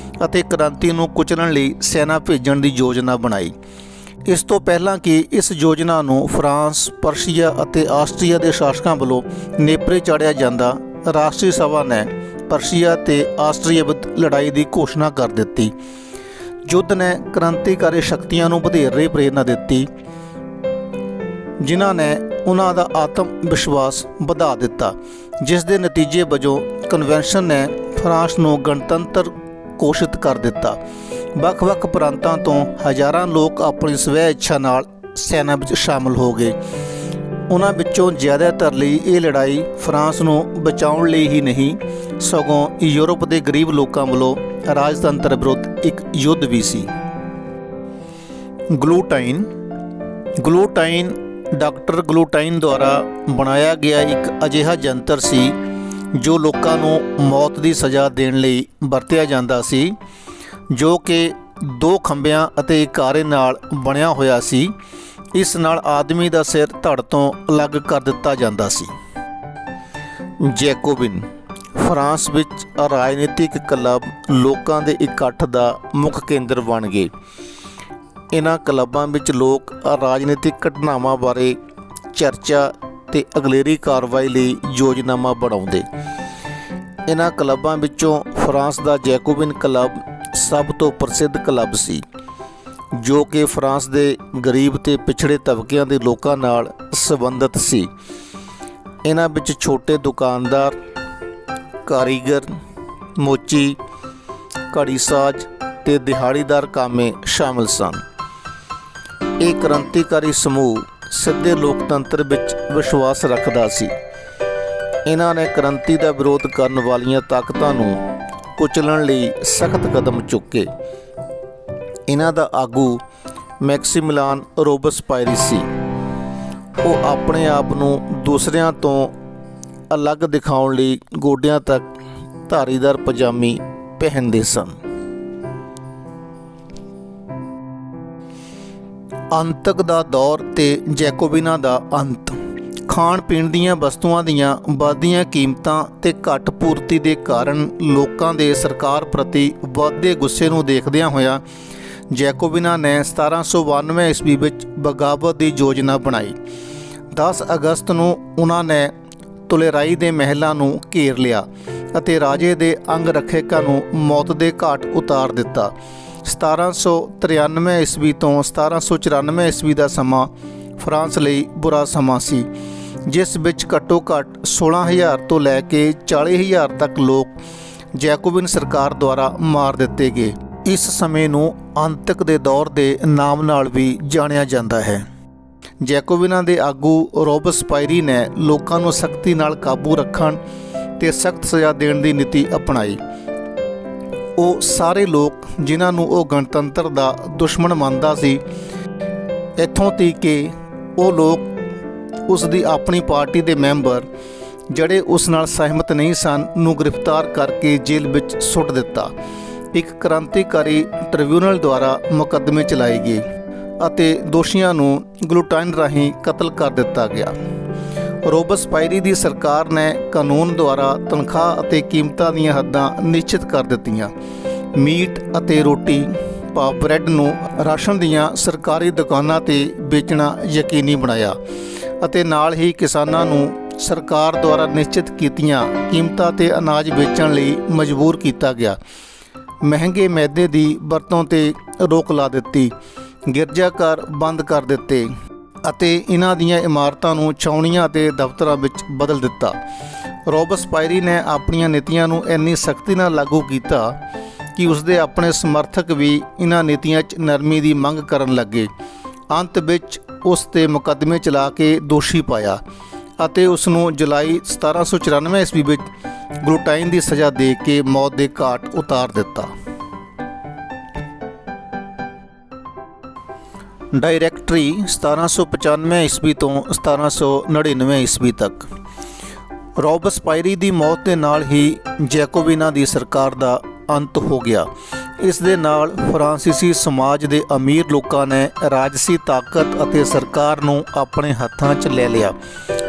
ਅਤੇ ਕ੍ਰਾਂਤੀ ਨੂੰ ਕੁਚਲਣ ਲਈ ਸੈਨਾ ਭੇਜਣ ਦੀ ਯੋਜਨਾ ਬਣਾਈ। ਇਸ ਤੋਂ ਪਹਿਲਾਂ ਕਿ ਇਸ ਯੋਜਨਾ ਨੂੰ ਫਰਾਂਸ, ਪਰਸ਼ੀਆ ਅਤੇ ਆਸਟਰੀਆ ਦੇ ਸ਼ਾਸਕਾਂ ਵੱਲੋਂ ਨੇਪਰੇ ਚਾੜਿਆ ਜਾਂਦਾ, ਰਾਸ਼ਟਰੀ ਸਭਾ ਨੇ ਪਰਸ਼ੀਆ ਤੇ ਆਸਟਰੀਆ ਵਿਰੁੱਧ ਲੜਾਈ ਦੀ ਘੋਸ਼ਣਾ ਕਰ ਦਿੱਤੀ। ਯੁੱਧ ਨੇ ਕ੍ਰਾਂਤੀਕਾਰੀ ਸ਼ਕਤੀਆਂ ਨੂੰ ਵਧੇਰੇ ਪ੍ਰੇਰਨਾ ਦਿੱਤੀ, ਜਿਨ੍ਹਾਂ ਨੇ ਉਹਨਾਂ ਦਾ ਆਤਮ ਵਿਸ਼ਵਾਸ ਵਧਾ ਦਿੱਤਾ, ਜਿਸ ਦੇ ਨਤੀਜੇ ਵਜੋਂ ਕਨਵੈਨਸ਼ਨ ਨੇ ਫਰਾਂਸ ਨੂੰ ਗਣਤੰਤਰ ਘੋਸ਼ਿਤ ਕਰ ਦਿੱਤਾ। ਵੱਖ-ਵੱਖ ਪ੍ਰਾਂਤਾਂ ਤੋਂ ਹਜ਼ਾਰਾਂ ਲੋਕ ਆਪਣੀ ਸਵੈ ਇੱਛਾ ਨਾਲ ਸੈਨਾ ਵਿੱਚ ਸ਼ਾਮਲ ਹੋ ਗਏ। ਉਹਨਾਂ ਵਿੱਚੋਂ ਜ਼ਿਆਦਾਤਰ ਲਈ ਇਹ ਲੜਾਈ ਫਰਾਂਸ ਨੂੰ ਬਚਾਉਣ ਲਈ ਹੀ ਨਹੀਂ, ਸਗੋਂ ਯੂਰਪ ਦੇ ਗਰੀਬ ਲੋਕਾਂ ਵੱਲੋਂ ਰਾਜਤੰਤਰ ਵਿਰੁੱਧ ਇੱਕ ਯੁੱਧ ਵੀ ਸੀ। ਗਲੂਟਾਈਨ। ਗਲੂਟਾਈਨ ਡਾਕਟਰ ਗਲੂਟਾਈਨ ਦੁਆਰਾ ਬਣਾਇਆ ਗਿਆ ਇੱਕ ਅਜਿਹਾ ਯੰਤਰ ਸੀ ਜੋ ਲੋਕਾਂ ਨੂੰ ਮੌਤ ਦੀ ਸਜ਼ਾ ਦੇਣ ਲਈ ਵਰਤਿਆ ਜਾਂਦਾ ਸੀ, ਜੋ ਕਿ 2 ਖੰਭਿਆਂ ਅਤੇ ਇਕਾਰੇ ਨਾਲ ਬਣਿਆ ਹੋਇਆ ਸੀ। ਇਸ ਨਾਲ ਆਦਮੀ ਦਾ ਸਿਰ ਧੜ ਤੋਂ ਅਲੱਗ ਕਰ ਦਿੱਤਾ ਜਾਂਦਾ ਸੀ। ਜੈਕੋਬਿਨ ਫਰਾਂਸ ਵਿੱਚ ਰਾਜਨੀਤਿਕ ਕਲੱਬ ਲੋਕਾਂ ਦੇ ਇਕੱਠ ਦਾ ਮੁੱਖ ਕੇਂਦਰ ਬਣ ਗਏ। ਇਹਨਾਂ ਕਲੱਬਾਂ ਵਿੱਚ ਲੋਕ ਰਾਜਨੀਤਿਕ ਘਟਨਾਵਾਂ ਬਾਰੇ ਚਰਚਾ ਤੇ ਅਗਲੇਰੀ ਕਾਰਵਾਈ ਲਈ ਯੋਜਨਾਵਾਂ ਬਣਾਉਂਦੇ। ਇਹਨਾਂ ਕਲੱਬਾਂ ਵਿੱਚੋਂ ਫਰਾਂਸ ਦਾ ਜੈਕੋਬਿਨ ਕਲੱਬ ਸਭ ਤੋਂ ਪ੍ਰਸਿੱਧ ਕਲੱਬ ਸੀ, ਜੋ ਕਿ ਫਰਾਂਸ ਦੇ ਗਰੀਬ ਤੇ ਪਿਛੜੇ ਤਬਕਿਆਂ ਦੇ ਲੋਕਾਂ ਨਾਲ ਸੰਬੰਧਿਤ ਸੀ। ਇਹਨਾਂ ਵਿੱਚ ਛੋਟੇ ਦੁਕਾਨਦਾਰ, ਕਾਰੀਗਰ, ਮੋਚੀ, ਘੜੀਸਾਜ਼ ਤੇ ਦਿਹਾੜੀਦਾਰ ਕਾਮੇ ਸ਼ਾਮਲ ਸਨ। ਇਹ ਕ੍ਰਾਂਤੀਕਾਰੀ ਸਮੂਹ ਸਿੱਧੇ ਲੋਕਤੰਤਰ ਵਿੱਚ ਵਿਸ਼ਵਾਸ ਰੱਖਦਾ ਸੀ। ਇਹਨਾਂ ਨੇ ਕ੍ਰਾਂਤੀ ਦਾ ਵਿਰੋਧ ਕਰਨ ਵਾਲੀਆਂ ਤਾਕਤਾਂ ਨੂੰ ਕੁਚਲਣ ਲਈ ਸਖਤ ਕਦਮ ਚੁੱਕੇ। ਇਹਨਾਂ ਦਾ ਆਗੂ ਮੈਕਸਿਮਿਲਾਨ ਰੋਬਸਪਾਇਰੀ ਸੀ। ਉਹ ਆਪਣੇ ਆਪ ਨੂੰ ਦੂਸਰਿਆਂ ਤੋਂ ਅਲੱਗ ਦਿਖਾਉਣ ਲਈ ਗੋਡਿਆਂ ਤੱਕ ਧਾਰੀਦਾਰ ਪਜਾਮੀ ਪਹਿਨਦੇ ਸਨ। ਅੰਤਕ ਦਾ ਦੌਰ ਤੇ ਜੈਕੋਬਿਨਾਂ ਦਾ ਅੰਤ। ਖਾਣ ਪੀਣ ਦੀਆਂ ਵਸਤੂਆਂ ਦੀਆਂ ਵੱਧਦੀਆਂ ਕੀਮਤਾਂ ਤੇ ਘੱਟ ਪੂਰਤੀ ਦੇ ਕਾਰਨ ਲੋਕਾਂ ਦੇ ਸਰਕਾਰ ਪ੍ਰਤੀ ਵੱਧਦੇ ਗੁੱਸੇ ਨੂੰ ਦੇਖਦਿਆਂ ਹੋਇਆਂ ਜੈਕੋਬਿਨਾਂ ਨੇ 1792 ਈਸਵੀ ਵਿੱਚ ਬਗਾਵਤ ਦੀ ਯੋਜਨਾ ਬਣਾਈ। 10 ਅਗਸਤ ਨੂੰ ਉਹਨਾਂ ਨੇ ਤੁਲੇਰਾਈ ਦੇ ਮਹਿਲਾਂ ਨੂੰ ਘੇਰ ਲਿਆ ਅਤੇ ਰਾਜੇ ਦੇ ਅੰਗ ਰੱਖਿਅਕਾਂ ਨੂੰ ਮੌਤ ਦੇ ਘਾਟ ਉਤਾਰ ਦਿੱਤਾ। 1793 ਈਸਵੀ ਤੋਂ 1794 ਈਸਵੀ ਦਾ ਸਮਾਂ ਫਰਾਂਸ ਲਈ ਬੁਰਾ ਸਮਾਂ ਸੀ, ਜਿਸ ਵਿੱਚ ਘੱਟੋ ਘੱਟ 16,000 ਤੋਂ ਲੈ ਕੇ 40,000 ਤੱਕ ਲੋਕ ਜੈਕੋਬਿਨ ਸਰਕਾਰ ਦੁਆਰਾ ਮਾਰ ਦਿੱਤੇ ਗਏ। ਇਸ ਸਮੇਂ ਨੂੰ ਅੰਤਕ ਦੇ ਦੌਰ ਦੇ ਨਾਮ ਨਾਲ ਵੀ ਜਾਣਿਆ ਜਾਂਦਾ ਹੈ। ਜੈਕੋਬਿਨਾਂ ਦੇ ਆਗੂ ਰੋਬਸਪਾਇਰੀ ਨੇ ਲੋਕਾਂ ਨੂੰ ਸਖਤੀ ਨਾਲ ਕਾਬੂ ਰੱਖਣ ਤੇ ਸਖਤ ਸਜ਼ਾ ਦੇਣ ਦੀ ਨੀਤੀ ਅਪਣਾਈ। ਉਹ ਸਾਰੇ ਲੋਕ ਜਿਨ੍ਹਾਂ ਨੂੰ ਉਹ ਗਣਤੰਤਰ ਦਾ ਦੁਸ਼ਮਣ ਮੰਨਦਾ ਸੀ, ਇੱਥੋਂ ਤੀਕ ਕਿ ਉਹ ਲੋਕ ਉਸ ਦੀ ਆਪਣੀ ਪਾਰਟੀ ਦੇ ਮੈਂਬਰ ਜਿਹੜੇ ਉਸ ਨਾਲ ਸਹਿਮਤ ਨਹੀਂ ਸਨ ਨੂੰ ਗ੍ਰਿਫਤਾਰ ਕਰਕੇ ਜੇਲ੍ਹ ਵਿੱਚ ਸੁੱਟ ਦਿੱਤਾ। ਇੱਕ ਕ੍ਰਾਂਤੀਕਾਰੀ ਟ੍ਰਿਬਿਊਨਲ ਦੁਆਰਾ ਮੁਕੱਦਮੇ ਚਲਾਏ ਗਏ ਅਤੇ ਦੋਸ਼ੀਆਂ ਨੂੰ ਗਲੂਟਾਈਨ ਰਾਹੀਂ ਕਤਲ ਕਰ ਦਿੱਤਾ ਗਿਆ। ਰੋਬਸਪਾਇਰੀ ਦੀ ਸਰਕਾਰ ਨੇ ਕਾਨੂੰਨ ਦੁਆਰਾ ਤਨਖਾਹ ਅਤੇ ਕੀਮਤਾਂ ਦੀਆਂ ਹੱਦਾਂ ਨਿਸ਼ਚਿਤ ਕਰ ਦਿੱਤੀਆਂ। ਮੀਟ ਅਤੇ ਰੋਟੀ ਭਾਵ ਬ੍ਰੈਡ ਨੂੰ ਰਾਸ਼ਨ ਦੀਆਂ ਸਰਕਾਰੀ ਦੁਕਾਨਾਂ 'ਤੇ ਵੇਚਣਾ ਯਕੀਨੀ ਬਣਾਇਆ ਅਤੇ ਨਾਲ ਹੀ ਕਿਸਾਨਾਂ ਨੂੰ ਸਰਕਾਰ ਦੁਆਰਾ ਨਿਸ਼ਚਿਤ ਕੀਤੀਆਂ ਕੀਮਤਾਂ 'ਤੇ ਅਨਾਜ ਵੇਚਣ ਲਈ ਮਜਬੂਰ ਕੀਤਾ ਗਿਆ। ਮਹਿੰਗੇ ਮੈਦੇ ਦੀ ਵਰਤੋਂ 'ਤੇ ਰੋਕ ਲਾ ਦਿੱਤੀ। ਗਿਰਜਾਘਰ ਬੰਦ ਕਰ ਦਿੱਤੇ ਅਤੇ ਇਹਨਾਂ ਦੀਆਂ ਇਮਾਰਤਾਂ ਨੂੰ ਛਾਉਣੀਆਂ ਅਤੇ ਦਫ਼ਤਰਾਂ ਵਿੱਚ ਬਦਲ ਦਿੱਤਾ। ਰੋਬਸਪਾਇਰੀ ਨੇ ਆਪਣੀਆਂ ਨੀਤੀਆਂ ਨੂੰ ਇੰਨੀ ਸਖਤੀ ਨਾਲ ਲਾਗੂ ਕੀਤਾ ਕਿ ਉਸਦੇ ਆਪਣੇ ਸਮਰਥਕ ਵੀ ਇਹਨਾਂ ਨੀਤੀਆਂ 'ਚ ਨਰਮੀ ਦੀ ਮੰਗ ਕਰਨ ਲੱਗੇ। ਅੰਤ ਵਿੱਚ ਉਸ 'ਤੇ ਮੁਕੱਦਮੇ ਚਲਾ ਕੇ ਦੋਸ਼ੀ ਪਾਇਆ ਅਤੇ ਉਸ ਨੂੰ ਜੁਲਾਈ 1794 ਈਸਵੀ ਵਿੱਚ ਗਲੂਟਾਈਨ ਦੀ ਸਜ਼ਾ ਦੇ ਕੇ ਮੌਤ ਦੇ ਘਾਟ ਉਤਾਰ ਦਿੱਤਾ। ਡਾਇਰੈਕਟਰੀ 1795 ਈਸਵੀ ਤੋਂ 1799 ਈਸਵੀ ਤੱਕ। ਰੋਬਸਪਾਇਰੀ ਦੀ ਮੌਤ ਦੇ ਨਾਲ ਹੀ ਜੈਕੋਬਿਨਾਂ ਦੀ ਸਰਕਾਰ ਦਾ ਅੰਤ ਹੋ ਗਿਆ। ਇਸ ਦੇ ਨਾਲ ਫਰਾਂਸੀਸੀ ਸਮਾਜ ਦੇ ਅਮੀਰ ਲੋਕਾਂ ਨੇ ਰਾਜਸੀ ਤਾਕਤ ਅਤੇ ਸਰਕਾਰ ਨੂੰ ਆਪਣੇ ਹੱਥਾਂ 'ਚ ਲੈ ਲਿਆ।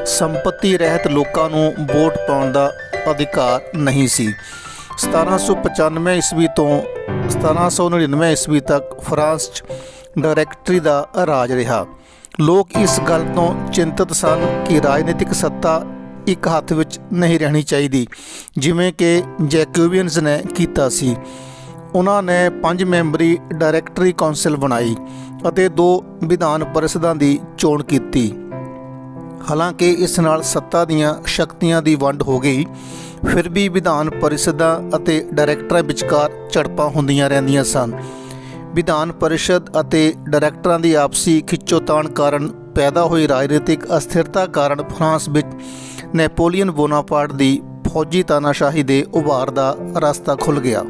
ਸੰਪਤੀ ਰਹਿਤ ਲੋਕਾਂ ਨੂੰ ਵੋਟ ਪਾਉਣ ਦਾ ਅਧਿਕਾਰ ਨਹੀਂ ਸੀ। 1795 ਈਸਵੀ ਤੋਂ 1799 ਈਸਵੀ ਤੱਕ ਫਰਾਂਸ 'ਚ ਡਾਇਰੈਕਟਰੀ ਦਾ ਰਾਜ ਰਿਹਾ। ਲੋਕ ਇਸ ਗੱਲ ਤੋਂ ਚਿੰਤਤ ਸਨ ਕਿ ਰਾਜਨੀਤਿਕ ਸੱਤਾ ਇੱਕ ਹੱਥ ਵਿੱਚ ਨਹੀਂ ਰਹਿਣੀ ਚਾਹੀਦੀ, ਜਿਵੇਂ ਕਿ ਜੈਕੋਬੀਅਨਜ਼ ਨੇ ਕੀਤਾ ਸੀ। ਉਹਨਾਂ ਨੇ 5 ਮੈਂਬਰੀ ਡਾਇਰੈਕਟਰੀ ਕੌਂਸਲ ਬਣਾਈ ਅਤੇ 2 ਵਿਧਾਨ ਪਰਿਸ਼ਦਾਂ ਦੀ ਚੋਣ ਕੀਤੀ। ਹਾਲਾਂਕਿ ਇਸ ਨਾਲ ਸੱਤਾ ਦੀਆਂ ਸ਼ਕਤੀਆਂ ਦੀ ਵੰਡ ਹੋ ਗਈ, ਫਿਰ ਵੀ ਵਿਧਾਨ ਪਰਿਸ਼ਦਾਂ ਅਤੇ ਡਾਇਰੈਕਟਰਾਂ ਵਿਚਕਾਰ ਝੜਪਾਂ ਹੁੰਦੀਆਂ ਰਹਿੰਦੀਆਂ ਸਨ। ਵਿਧਾਨ ਪਰਿਸ਼ਦ ਅਤੇ ਡਾਇਰੈਕਟਰਾਂ ਦੀ ਆਪਸੀ ਖਿੱਚੋਤਾਣ ਕਾਰਨ ਪੈਦਾ ਹੋਈ ਰਾਜਨੀਤਿਕ ਅਸਥਿਰਤਾ ਕਾਰਨ ਫਰਾਂਸ ਵਿੱਚ ਨੈਪੋਲੀਅਨ ਬੋਨਾਪਾਰਟ ਦੀ ਫੌਜੀ ਤਾਨਾਸ਼ਾਹੀ ਦੇ ਉਭਾਰ ਦਾ ਰਸਤਾ ਖੁੱਲ੍ਹ ਗਿਆ।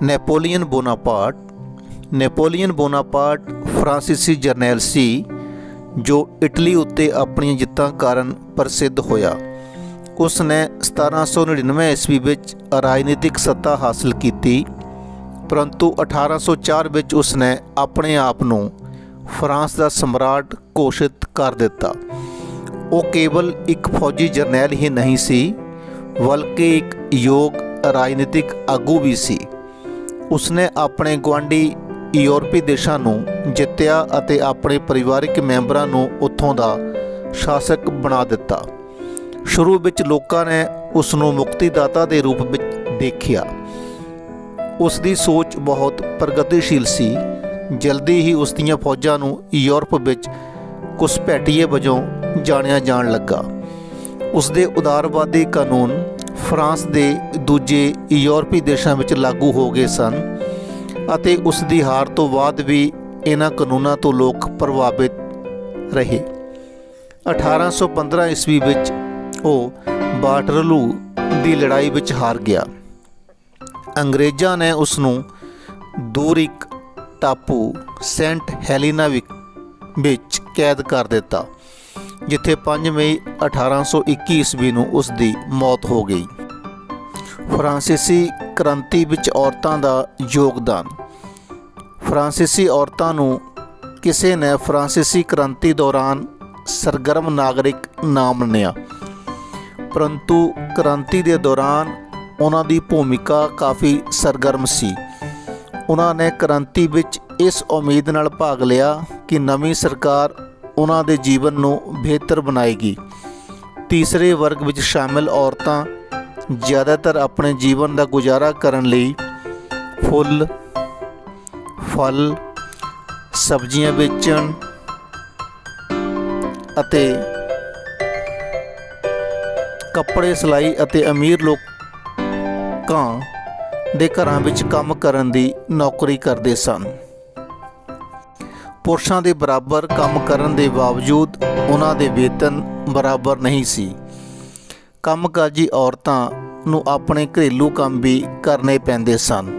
ਨੈਪੋਲੀਅਨ ਬੋਨਾਪਾਰਟ ਫਰਾਂਸੀਸੀ ਜਰਨੈਲ ਸੀ ਜੋ ਇਟਲੀ ਉੱਤੇ ਆਪਣੀਆਂ ਜਿੱਤਾਂ ਕਾਰਨ ਪ੍ਰਸਿੱਧ ਹੋਇਆ। ਉਸ ਨੇ 1799 ਈਸਵੀ ਵਿੱਚ ਰਾਜਨੀਤਿਕ ਸੱਤਾ ਹਾਸਲ ਕੀਤੀ, ਪਰੰਤੂ 1804 ਵਿੱਚ ਉਸ ਨੇ ਆਪਣੇ ਆਪ ਨੂੰ ਫਰਾਂਸ ਦਾ ਸਮਰਾਟ ਘੋਸ਼ਿਤ ਕਰ ਦਿੱਤਾ। ਉਹ ਕੇਵਲ ਇੱਕ ਫੌਜੀ ਜਰਨੈਲ ਹੀ ਨਹੀਂ ਸੀ, ਬਲਕਿ ਇੱਕ ਯੋਗ ਰਾਜਨੀਤਿਕ ਆਗੂ ਵੀ ਸੀ। ਉਸਨੇ ਆਪਣੇ ਗੁਆਂਢੀ ਯੂਰਪੀ ਦੇਸ਼ਾਂ ਨੂੰ ਜਿੱਤਿਆ ਅਤੇ ਆਪਣੇ ਪਰਿਵਾਰਕ ਮੈਂਬਰਾਂ ਨੂੰ ਉੱਥੋਂ ਦਾ ਸ਼ਾਸਕ ਬਣਾ ਦਿੱਤਾ। ਸ਼ੁਰੂ ਵਿੱਚ ਲੋਕਾਂ ਨੇ ਉਸ ਨੂੰ ਮੁਕਤੀਦਾਤਾ ਦੇ ਰੂਪ ਵਿੱਚ ਦੇਖਿਆ। ਉਸ ਦੀ ਸੋਚ ਬਹੁਤ ਪ੍ਰਗਤੀਸ਼ੀਲ ਸੀ। ਜਲਦੀ ਹੀ ਉਸ ਦੀਆਂ ਫੌਜਾਂ ਨੂੰ ਯੂਰਪ ਵਿੱਚ ਘੁਸਪੈਠੀਏ ਵਜੋਂ ਜਾਣਿਆ ਜਾਣ ਲੱਗਾ। ਉਸ ਦੇ ਉਦਾਰਵਾਦੀ ਕਾਨੂੰਨ ਫਰਾਂਸ ਦੇ ਦੂਜੇ ਯੂਰਪੀ ਦੇਸ਼ਾਂ ਵਿੱਚ ਲਾਗੂ ਹੋ ਗਏ ਸਨ ਅਤੇ ਉਸ ਦੀ ਹਾਰ ਤੋਂ ਬਾਅਦ ਵੀ ਇਹਨਾਂ ਕਾਨੂੰਨਾਂ ਤੋਂ ਲੋਕ ਪ੍ਰਭਾਵਿਤ ਰਹੇ। 1815 ਈਸਵੀ ਵਿੱਚ ਉਹ ਵਾਟਰਲੂ ਦੀ ਲੜਾਈ ਵਿੱਚ ਹਾਰ ਗਿਆ। ਅੰਗਰੇਜ਼ਾਂ ਨੇ ਉਸ ਨੂੰ ਦੂਰ ਇੱਕ ਟਾਪੂ ਸੇਂਟ ਹੈਲੀਨਾ ਵਿੱਚ ਕੈਦ ਕਰ ਦਿੱਤਾ, ਜਿੱਥੇ 5 ਮਈ 1821 ਈਸਵੀ ਨੂੰ ਉਸ ਦੀ ਮੌਤ ਹੋ ਗਈ। ਫਰਾਂਸੀਸੀ ਕ੍ਰਾਂਤੀ ਵਿੱਚ ਔਰਤਾਂ ਦਾ ਯੋਗਦਾਨ। ਫਰਾਂਸੀਸੀ ਔਰਤਾਂ ਨੂੰ ਕਿਸੇ ਨੇ ਫਰਾਂਸੀਸੀ ਕ੍ਰਾਂਤੀ ਦੌਰਾਨ ਸਰਗਰਮ ਨਾਗਰਿਕ ਨਾ ਮੰਨਿਆ, ਪਰੰਤੂ ਕ੍ਰਾਂਤੀ ਦੇ ਦੌਰਾਨ ਉਹਨਾਂ ਦੀ ਭੂਮਿਕਾ ਕਾਫੀ ਸਰਗਰਮ ਸੀ। ਉਹਨਾਂ ਨੇ ਕ੍ਰਾਂਤੀ ਵਿੱਚ ਇਸ ਉਮੀਦ ਨਾਲ ਭਾਗ ਲਿਆ ਕਿ ਨਵੀਂ ਸਰਕਾਰ ਉਹਨਾਂ ਦੇ ਜੀਵਨ ਨੂੰ ਬਿਹਤਰ ਬਣਾਏਗੀ। ਤੀਸਰੇ ਵਰਗ ਵਿੱਚ ਸ਼ਾਮਿਲ ਔਰਤਾਂ ਜ਼ਿਆਦਾਤਰ ਆਪਣੇ ਜੀਵਨ ਦਾ ਗੁਜ਼ਾਰਾ ਕਰਨ ਲਈ ਫੁੱਲ, ਫਲ, ਸਬਜ਼ੀਆਂ ਵੇਚਣ ਅਤੇ ਕੱਪੜੇ ਸਿਲਾਈ ਅਤੇ ਅਮੀਰ ਲੋਕਾਂ ਦੇ ਘਰਾਂ ਵਿੱਚ ਕੰਮ ਕਰਨ ਦੀ ਨੌਕਰੀ ਕਰਦੇ ਸਨ। ਪੁਰਸ਼ਾਂ ਦੇ ਬਰਾਬਰ ਕੰਮ ਕਰਨ ਦੇ ਬਾਵਜੂਦ ਉਹਨਾਂ ਦੇ ਵੇਤਨ ਬਰਾਬਰ ਨਹੀਂ ਸੀ। ਕੰਮਕਾਜੀ ਔਰਤਾਂ ਨੂੰ ਆਪਣੇ ਘਰੇਲੂ ਕੰਮ ਵੀ ਕਰਨੇ ਪੈਂਦੇ ਸਨ।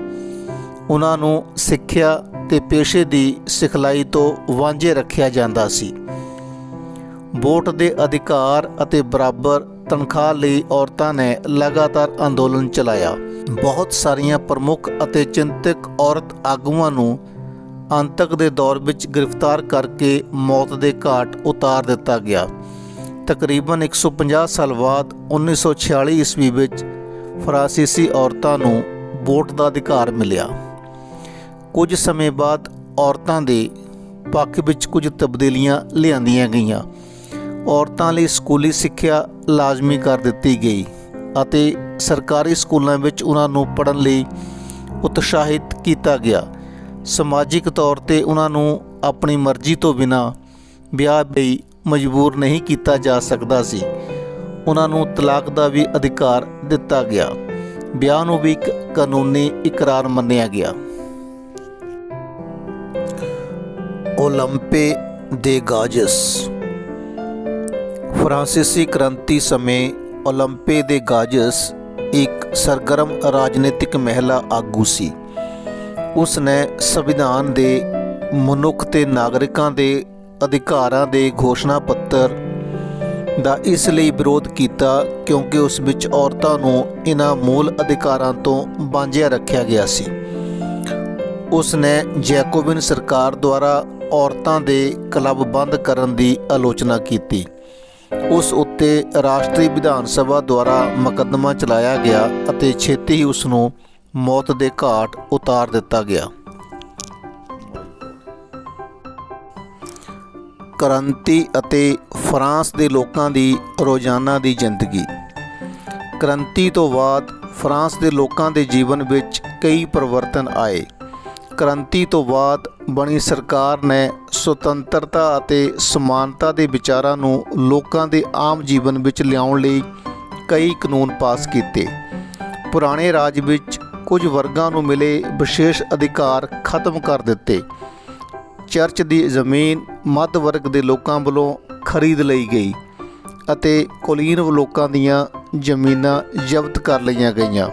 ਉਹਨਾਂ ਨੂੰ ਸਿੱਖਿਆ ਤੇ ਪੇਸ਼ੇ ਦੀ ਸਿਖਲਾਈ ਤੋਂ ਵਾਂਝੇ ਰੱਖਿਆ ਜਾਂਦਾ ਸੀ। ਵੋਟ ਦੇ ਅਧਿਕਾਰ ਅਤੇ ਬਰਾਬਰ ਤਨਖਾਹ ਲਈ ਔਰਤਾਂ ਨੇ ਲਗਾਤਾਰ ਅੰਦੋਲਨ ਚਲਾਇਆ। ਬਹੁਤ ਸਾਰੀਆਂ ਪ੍ਰਮੁੱਖ ਅਤੇ ਚਿੰਤਕ ਔਰਤ ਆਗੂਆਂ ਨੂੰ ਅੰਤਕ ਦੇ ਦੌਰ ਵਿੱਚ ਗ੍ਰਿਫਤਾਰ ਕਰਕੇ ਮੌਤ ਦੇ ਘਾਟ ਉਤਾਰ ਦਿੱਤਾ ਗਿਆ। ਤਕਰੀਬਨ 150 ਸਾਲ ਬਾਅਦ 1946 ਈਸਵੀ ਵਿੱਚ ਫਰਾਂਸੀਸੀ ਔਰਤਾਂ ਨੂੰ ਵੋਟ ਦਾ ਅਧਿਕਾਰ ਮਿਲਿਆ। ਕੁਝ ਸਮੇਂ ਬਾਅਦ ਔਰਤਾਂ ਦੇ ਪੱਖ ਵਿੱਚ ਕੁਝ ਤਬਦੀਲੀਆਂ ਲਿਆਂਦੀਆਂ ਗਈਆਂ। ਔਰਤਾਂ ਲਈ ਸਕੂਲੀ ਸਿੱਖਿਆ ਲਾਜ਼ਮੀ ਕਰ ਦਿੱਤੀ ਗਈ ਅਤੇ ਸਰਕਾਰੀ ਸਕੂਲਾਂ ਵਿੱਚ ਉਹਨਾਂ ਨੂੰ ਪੜ੍ਹਨ ਲਈ ਉਤਸ਼ਾਹਿਤ ਕੀਤਾ ਗਿਆ। ਸਮਾਜਿਕ ਤੌਰ 'ਤੇ ਉਹਨਾਂ ਨੂੰ ਆਪਣੀ ਮਰਜ਼ੀ ਤੋਂ ਬਿਨਾਂ ਵਿਆਹ ਲਈ ਮਜਬੂਰ ਨਹੀਂ ਕੀਤਾ ਜਾ ਸਕਦਾ ਸੀ। ਉਹਨਾਂ ਨੂੰ ਤਲਾਕ ਦਾ ਵੀ ਅਧਿਕਾਰ ਦਿੱਤਾ ਗਿਆ। ਵਿਆਹ ਨੂੰ ਵੀ ਇੱਕ ਕਾਨੂੰਨੀ ਇਕਰਾਰ ਮੰਨਿਆ ਗਿਆ। ਓਲੰਪੇ ਦੇ ਗਾਜ਼ਸ। ਫਰਾਂਸੀਸੀ ਕ੍ਰਾਂਤੀ ਸਮੇਂ ਓਲੰਪੇ ਦੇ ਗਾਜ਼ਸ ਇੱਕ ਸਰਗਰਮ ਰਾਜਨੀਤਿਕ ਮਹਿਲਾ ਆਗੂ ਸੀ। ਉਸ ਨੇ ਸੰਵਿਧਾਨ ਦੇ ਮਨੁੱਖ ਤੇ ਨਾਗਰਿਕਾਂ ਦੇ ਅਧਿਕਾਰਾਂ ਦੇ ਘੋਸ਼ਣਾ ਪੱਤਰ ਦਾ ਇਸ ਲਈ ਵਿਰੋਧ ਕੀਤਾ ਕਿਉਂਕਿ ਉਸ ਵਿੱਚ ਔਰਤਾਂ ਨੂੰ ਇਹਨਾਂ ਮੂਲ ਅਧਿਕਾਰਾਂ ਤੋਂ ਵਾਂਝਿਆ ਰੱਖਿਆ ਗਿਆ ਸੀ। ਉਸ ਨੇ ਜੈਕੋਬਿਨ ਸਰਕਾਰ ਦੁਆਰਾ ਔਰਤਾਂ ਦੇ ਕਲੱਬ ਬੰਦ ਕਰਨ ਦੀ ਆਲੋਚਨਾ ਕੀਤੀ। ਉਸ ਉੱਤੇ ਰਾਸ਼ਟਰੀ ਵਿਧਾਨ ਸਭਾ ਦੁਆਰਾ ਮੁਕੱਦਮਾ ਚਲਾਇਆ ਗਿਆ ਅਤੇ ਛੇਤੀ ਹੀ ਉਸ ਨੂੰ ਮੌਤ ਦੇ ਘਾਟ ਉਤਾਰ ਦਿੱਤਾ ਗਿਆ। ਕ੍ਰਾਂਤੀ ਅਤੇ ਫਰਾਂਸ ਦੇ ਲੋਕਾਂ ਦੀ ਰੋਜ਼ਾਨਾ ਦੀ ਜ਼ਿੰਦਗੀ। ਕ੍ਰਾਂਤੀ ਤੋਂ ਬਾਅਦ ਫਰਾਂਸ ਦੇ ਲੋਕਾਂ ਦੇ ਜੀਵਨ ਵਿੱਚ ਕਈ ਪਰਿਵਰਤਨ ਆਏ। ਕ੍ਰਾਂਤੀ ਤੋਂ ਬਾਅਦ ਬਣੀ ਸਰਕਾਰ ਨੇ ਸੁਤੰਤਰਤਾ ਅਤੇ ਸਮਾਨਤਾ ਦੇ ਵਿਚਾਰਾਂ ਨੂੰ ਲੋਕਾਂ ਦੇ ਆਮ ਜੀਵਨ ਵਿੱਚ ਲਿਆਉਣ ਲਈ ਕਈ ਕਾਨੂੰਨ ਪਾਸ ਕੀਤੇ। ਪੁਰਾਣੇ ਰਾਜ ਵਿੱਚ ਕੁਝ ਵਰਗਾਂ ਨੂੰ ਮਿਲੇ ਵਿਸ਼ੇਸ਼ ਅਧਿਕਾਰ ਖਤਮ ਕਰ ਦਿੱਤੇ। ਚਰਚ ਦੀ ਜ਼ਮੀਨ ਮੱਧ ਵਰਗ ਦੇ ਲੋਕਾਂ ਵੱਲੋਂ ਖਰੀਦ ਲਈ ਗਈ ਅਤੇ ਕੁਲੀਨ ਲੋਕਾਂ ਦੀਆਂ ਜ਼ਮੀਨਾਂ ਜ਼ਬਤ ਕਰ ਲਈਆਂ ਗਈਆਂ।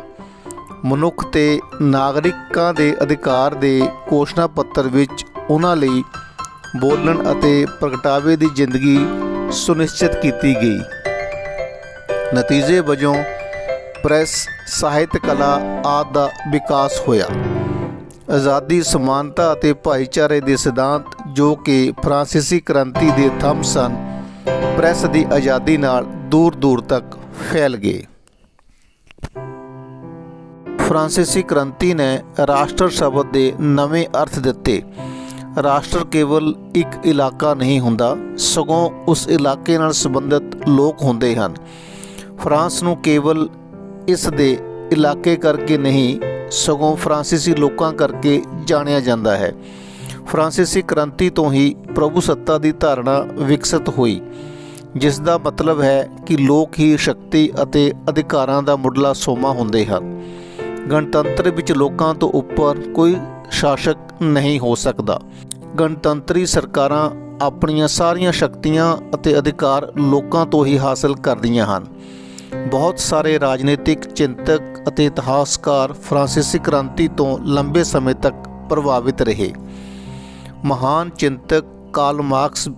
ਮਨੁੱਖ ਤੇ ਨਾਗਰਿਕਾਂ ਦੇ ਅਧਿਕਾਰ ਦੇ ਘੋਸ਼ਣਾ ਪੱਤਰ ਵਿੱਚ ਉਹਨਾਂ ਲਈ ਬੋਲਣ ਅਤੇ ਪ੍ਰਗਟਾਵੇ ਦੀ ਜ਼ਿੰਦਗੀ ਸੁਨਿਸ਼ਚਿਤ ਕੀਤੀ ਗਈ। ਨਤੀਜੇ ਵਜੋਂ ਪ੍ਰੈਸ, ਸਾਹਿਤ, ਕਲਾ ਆਦਿ ਦਾ ਵਿਕਾਸ ਹੋਇਆ। ਆਜ਼ਾਦੀ, ਸਮਾਨਤਾ ਅਤੇ ਭਾਈਚਾਰੇ ਦੇ ਸਿਧਾਂਤ ਜੋ ਕਿ ਫਰਾਂਸੀਸੀ ਕ੍ਰਾਂਤੀ ਦੇ ਥੰਮ ਸਨ, ਪ੍ਰੈਸ ਦੀ ਆਜ਼ਾਦੀ ਨਾਲ ਦੂਰ ਦੂਰ ਤੱਕ ਫੈਲ ਗਏ। ਫਰਾਂਸੀਸੀ ਕ੍ਰਾਂਤੀ ਨੇ ਰਾਸ਼ਟਰ ਸ਼ਬਦ ਦੇ ਨਵੇਂ ਅਰਥ ਦਿੱਤੇ। ਰਾਸ਼ਟਰ ਕੇਵਲ ਇੱਕ ਇਲਾਕਾ ਨਹੀਂ ਹੁੰਦਾ, ਸਗੋਂ ਉਸ ਇਲਾਕੇ ਨਾਲ ਸੰਬੰਧਿਤ ਲੋਕ ਹੁੰਦੇ ਹਨ। ਫਰਾਂਸ ਨੂੰ ਕੇਵਲ ਇਸ ਦੇ ਇਲਾਕੇ ਕਰਕੇ ਨਹੀਂ, ਸਗੋਂ ਫਰਾਂਸੀਸੀ ਲੋਕਾਂ ਕਰਕੇ ਜਾਣਿਆ ਜਾਂਦਾ ਹੈ। ਫਰਾਂਸੀਸੀ ਕ੍ਰਾਂਤੀ ਤੋਂ ਹੀ ਪ੍ਰਭੂ ਸੱਤਾ ਦੀ ਧਾਰਨਾ ਵਿਕਸਿਤ ਹੋਈ, ਜਿਸ ਦਾ ਮਤਲਬ ਹੈ ਕਿ ਲੋਕ ਹੀ ਸ਼ਕਤੀ ਅਤੇ ਅਧਿਕਾਰਾਂ ਦਾ ਮੁੱਢਲਾ ਸੋਮਾ ਹੁੰਦੇ ਹਨ। ਗਣਤੰਤਰ ਵਿੱਚ ਲੋਕਾਂ ਤੋਂ ਉੱਪਰ ਕੋਈ ਸ਼ਾਸਕ ਨਹੀਂ ਹੋ ਸਕਦਾ। ਗਣਤੰਤਰੀ ਸਰਕਾਰਾਂ ਆਪਣੀਆਂ ਸਾਰੀਆਂ ਸ਼ਕਤੀਆਂ ਅਤੇ ਅਧਿਕਾਰ ਲੋਕਾਂ ਤੋਂ ਹੀ ਹਾਸਲ ਕਰਦੀਆਂ ਹਨ। ਬਹੁਤ ਸਾਰੇ ਰਾਜਨੀਤਿਕ ਚਿੰਤਕ ਅਤੇ ਇਤਿਹਾਸਕਾਰ ਫਰਾਂਸੀਸੀ ਕ੍ਰਾਂਤੀ ਤੋਂ ਲੰਬੇ ਸਮੇਂ ਤੱਕ ਪ੍ਰਭਾਵਿਤ ਰਹੇ। ਮਹਾਨ ਚਿੰਤਕ ਕਾਰਲ ਮਾਰਕਸ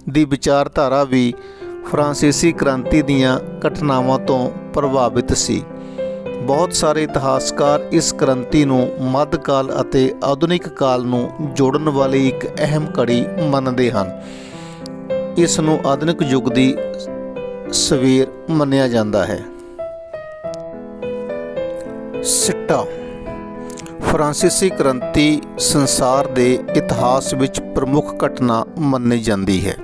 ਦੀ ਵਿਚਾਰਧਾਰਾ ਵੀ ਫਰਾਂਸੀਸੀ ਕ੍ਰਾਂਤੀ ਦੀਆਂ ਘਟਨਾਵਾਂ ਤੋਂ ਪ੍ਰਭਾਵਿਤ ਸੀ। ਬਹੁਤ ਸਾਰੇ ਇਤਿਹਾਸਕਾਰ ਇਸ ਕ੍ਰਾਂਤੀ ਨੂੰ ਮੱਧਕਾਲ ਅਤੇ ਆਧੁਨਿਕ ਕਾਲ ਨੂੰ ਜੋੜਨ ਵਾਲੀ ਇੱਕ ਅਹਿਮ ਕੜੀ ਮੰਨਦੇ ਹਨ। ਇਸ ਨੂੰ ਆਧੁਨਿਕ ਯੁੱਗ ਦੀ ਸਵੇਰ ਮੰਨਿਆ ਜਾਂਦਾ ਹੈ। ਸਿੱਟਾ। ਫਰਾਂਸੀਸੀ ਕ੍ਰਾਂਤੀ ਸੰਸਾਰ ਦੇ ਇਤਿਹਾਸ ਵਿੱਚ ਪ੍ਰਮੁੱਖ ਘਟਨਾ ਮੰਨੀ ਜਾਂਦੀ ਹੈ।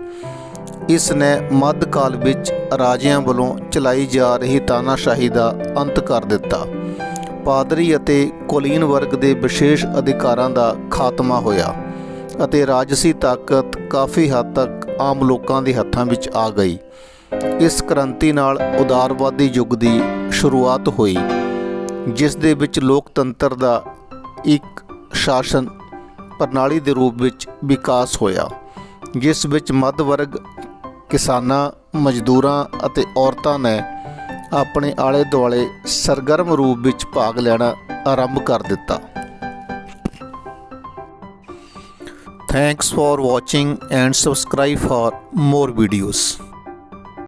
ਇਸ ਨੇ ਮੱਧਕਾਲ ਵਿੱਚ ਰਾਜਿਆਂ ਵੱਲੋਂ ਚਲਾਈ ਜਾ ਰਹੀ ਤਾਨਾਸ਼ਾਹੀ ਦਾ ਅੰਤ ਕਰ ਦਿੱਤਾ। ਪਾਦਰੀ ਅਤੇ ਕੁਲੀਨ ਵਰਗ ਦੇ ਵਿਸ਼ੇਸ਼ ਅਧਿਕਾਰਾਂ ਦਾ ਖਾਤਮਾ ਹੋਇਆ ਅਤੇ ਰਾਜਸੀ ਤਾਕਤ ਕਾਫੀ ਹੱਦ ਤੱਕ ਆਮ ਲੋਕਾਂ ਦੇ ਹੱਥਾਂ ਵਿੱਚ ਆ ਗਈ। ਇਸ ਕ੍ਰਾਂਤੀ ਨਾਲ ਉਦਾਰਵਾਦੀ ਯੁੱਗ ਦੀ ਸ਼ੁਰੂਆਤ ਹੋਈ, ਜਿਸ ਦੇ ਵਿੱਚ ਲੋਕਤੰਤਰ ਦਾ ਇੱਕ ਸ਼ਾਸਨ ਪ੍ਰਣਾਲੀ ਦੇ ਰੂਪ ਵਿੱਚ ਵਿਕਾਸ ਹੋਇਆ, ਜਿਸ ਵਿੱਚ ਮੱਧ ਵਰਗ, ਕਿਸਾਨਾਂ, ਮਜ਼ਦੂਰਾਂ ਅਤੇ ਔਰਤਾਂ ਨੇ ਆਪਣੇ ਆਲੇ ਦੁਆਲੇ ਸਰਗਰਮ ਰੂਪ ਵਿੱਚ ਭਾਗ ਲੈਣਾ ਆਰੰਭ ਕਰ ਦਿੱਤਾ। Thanks for watching and subscribe for more videos.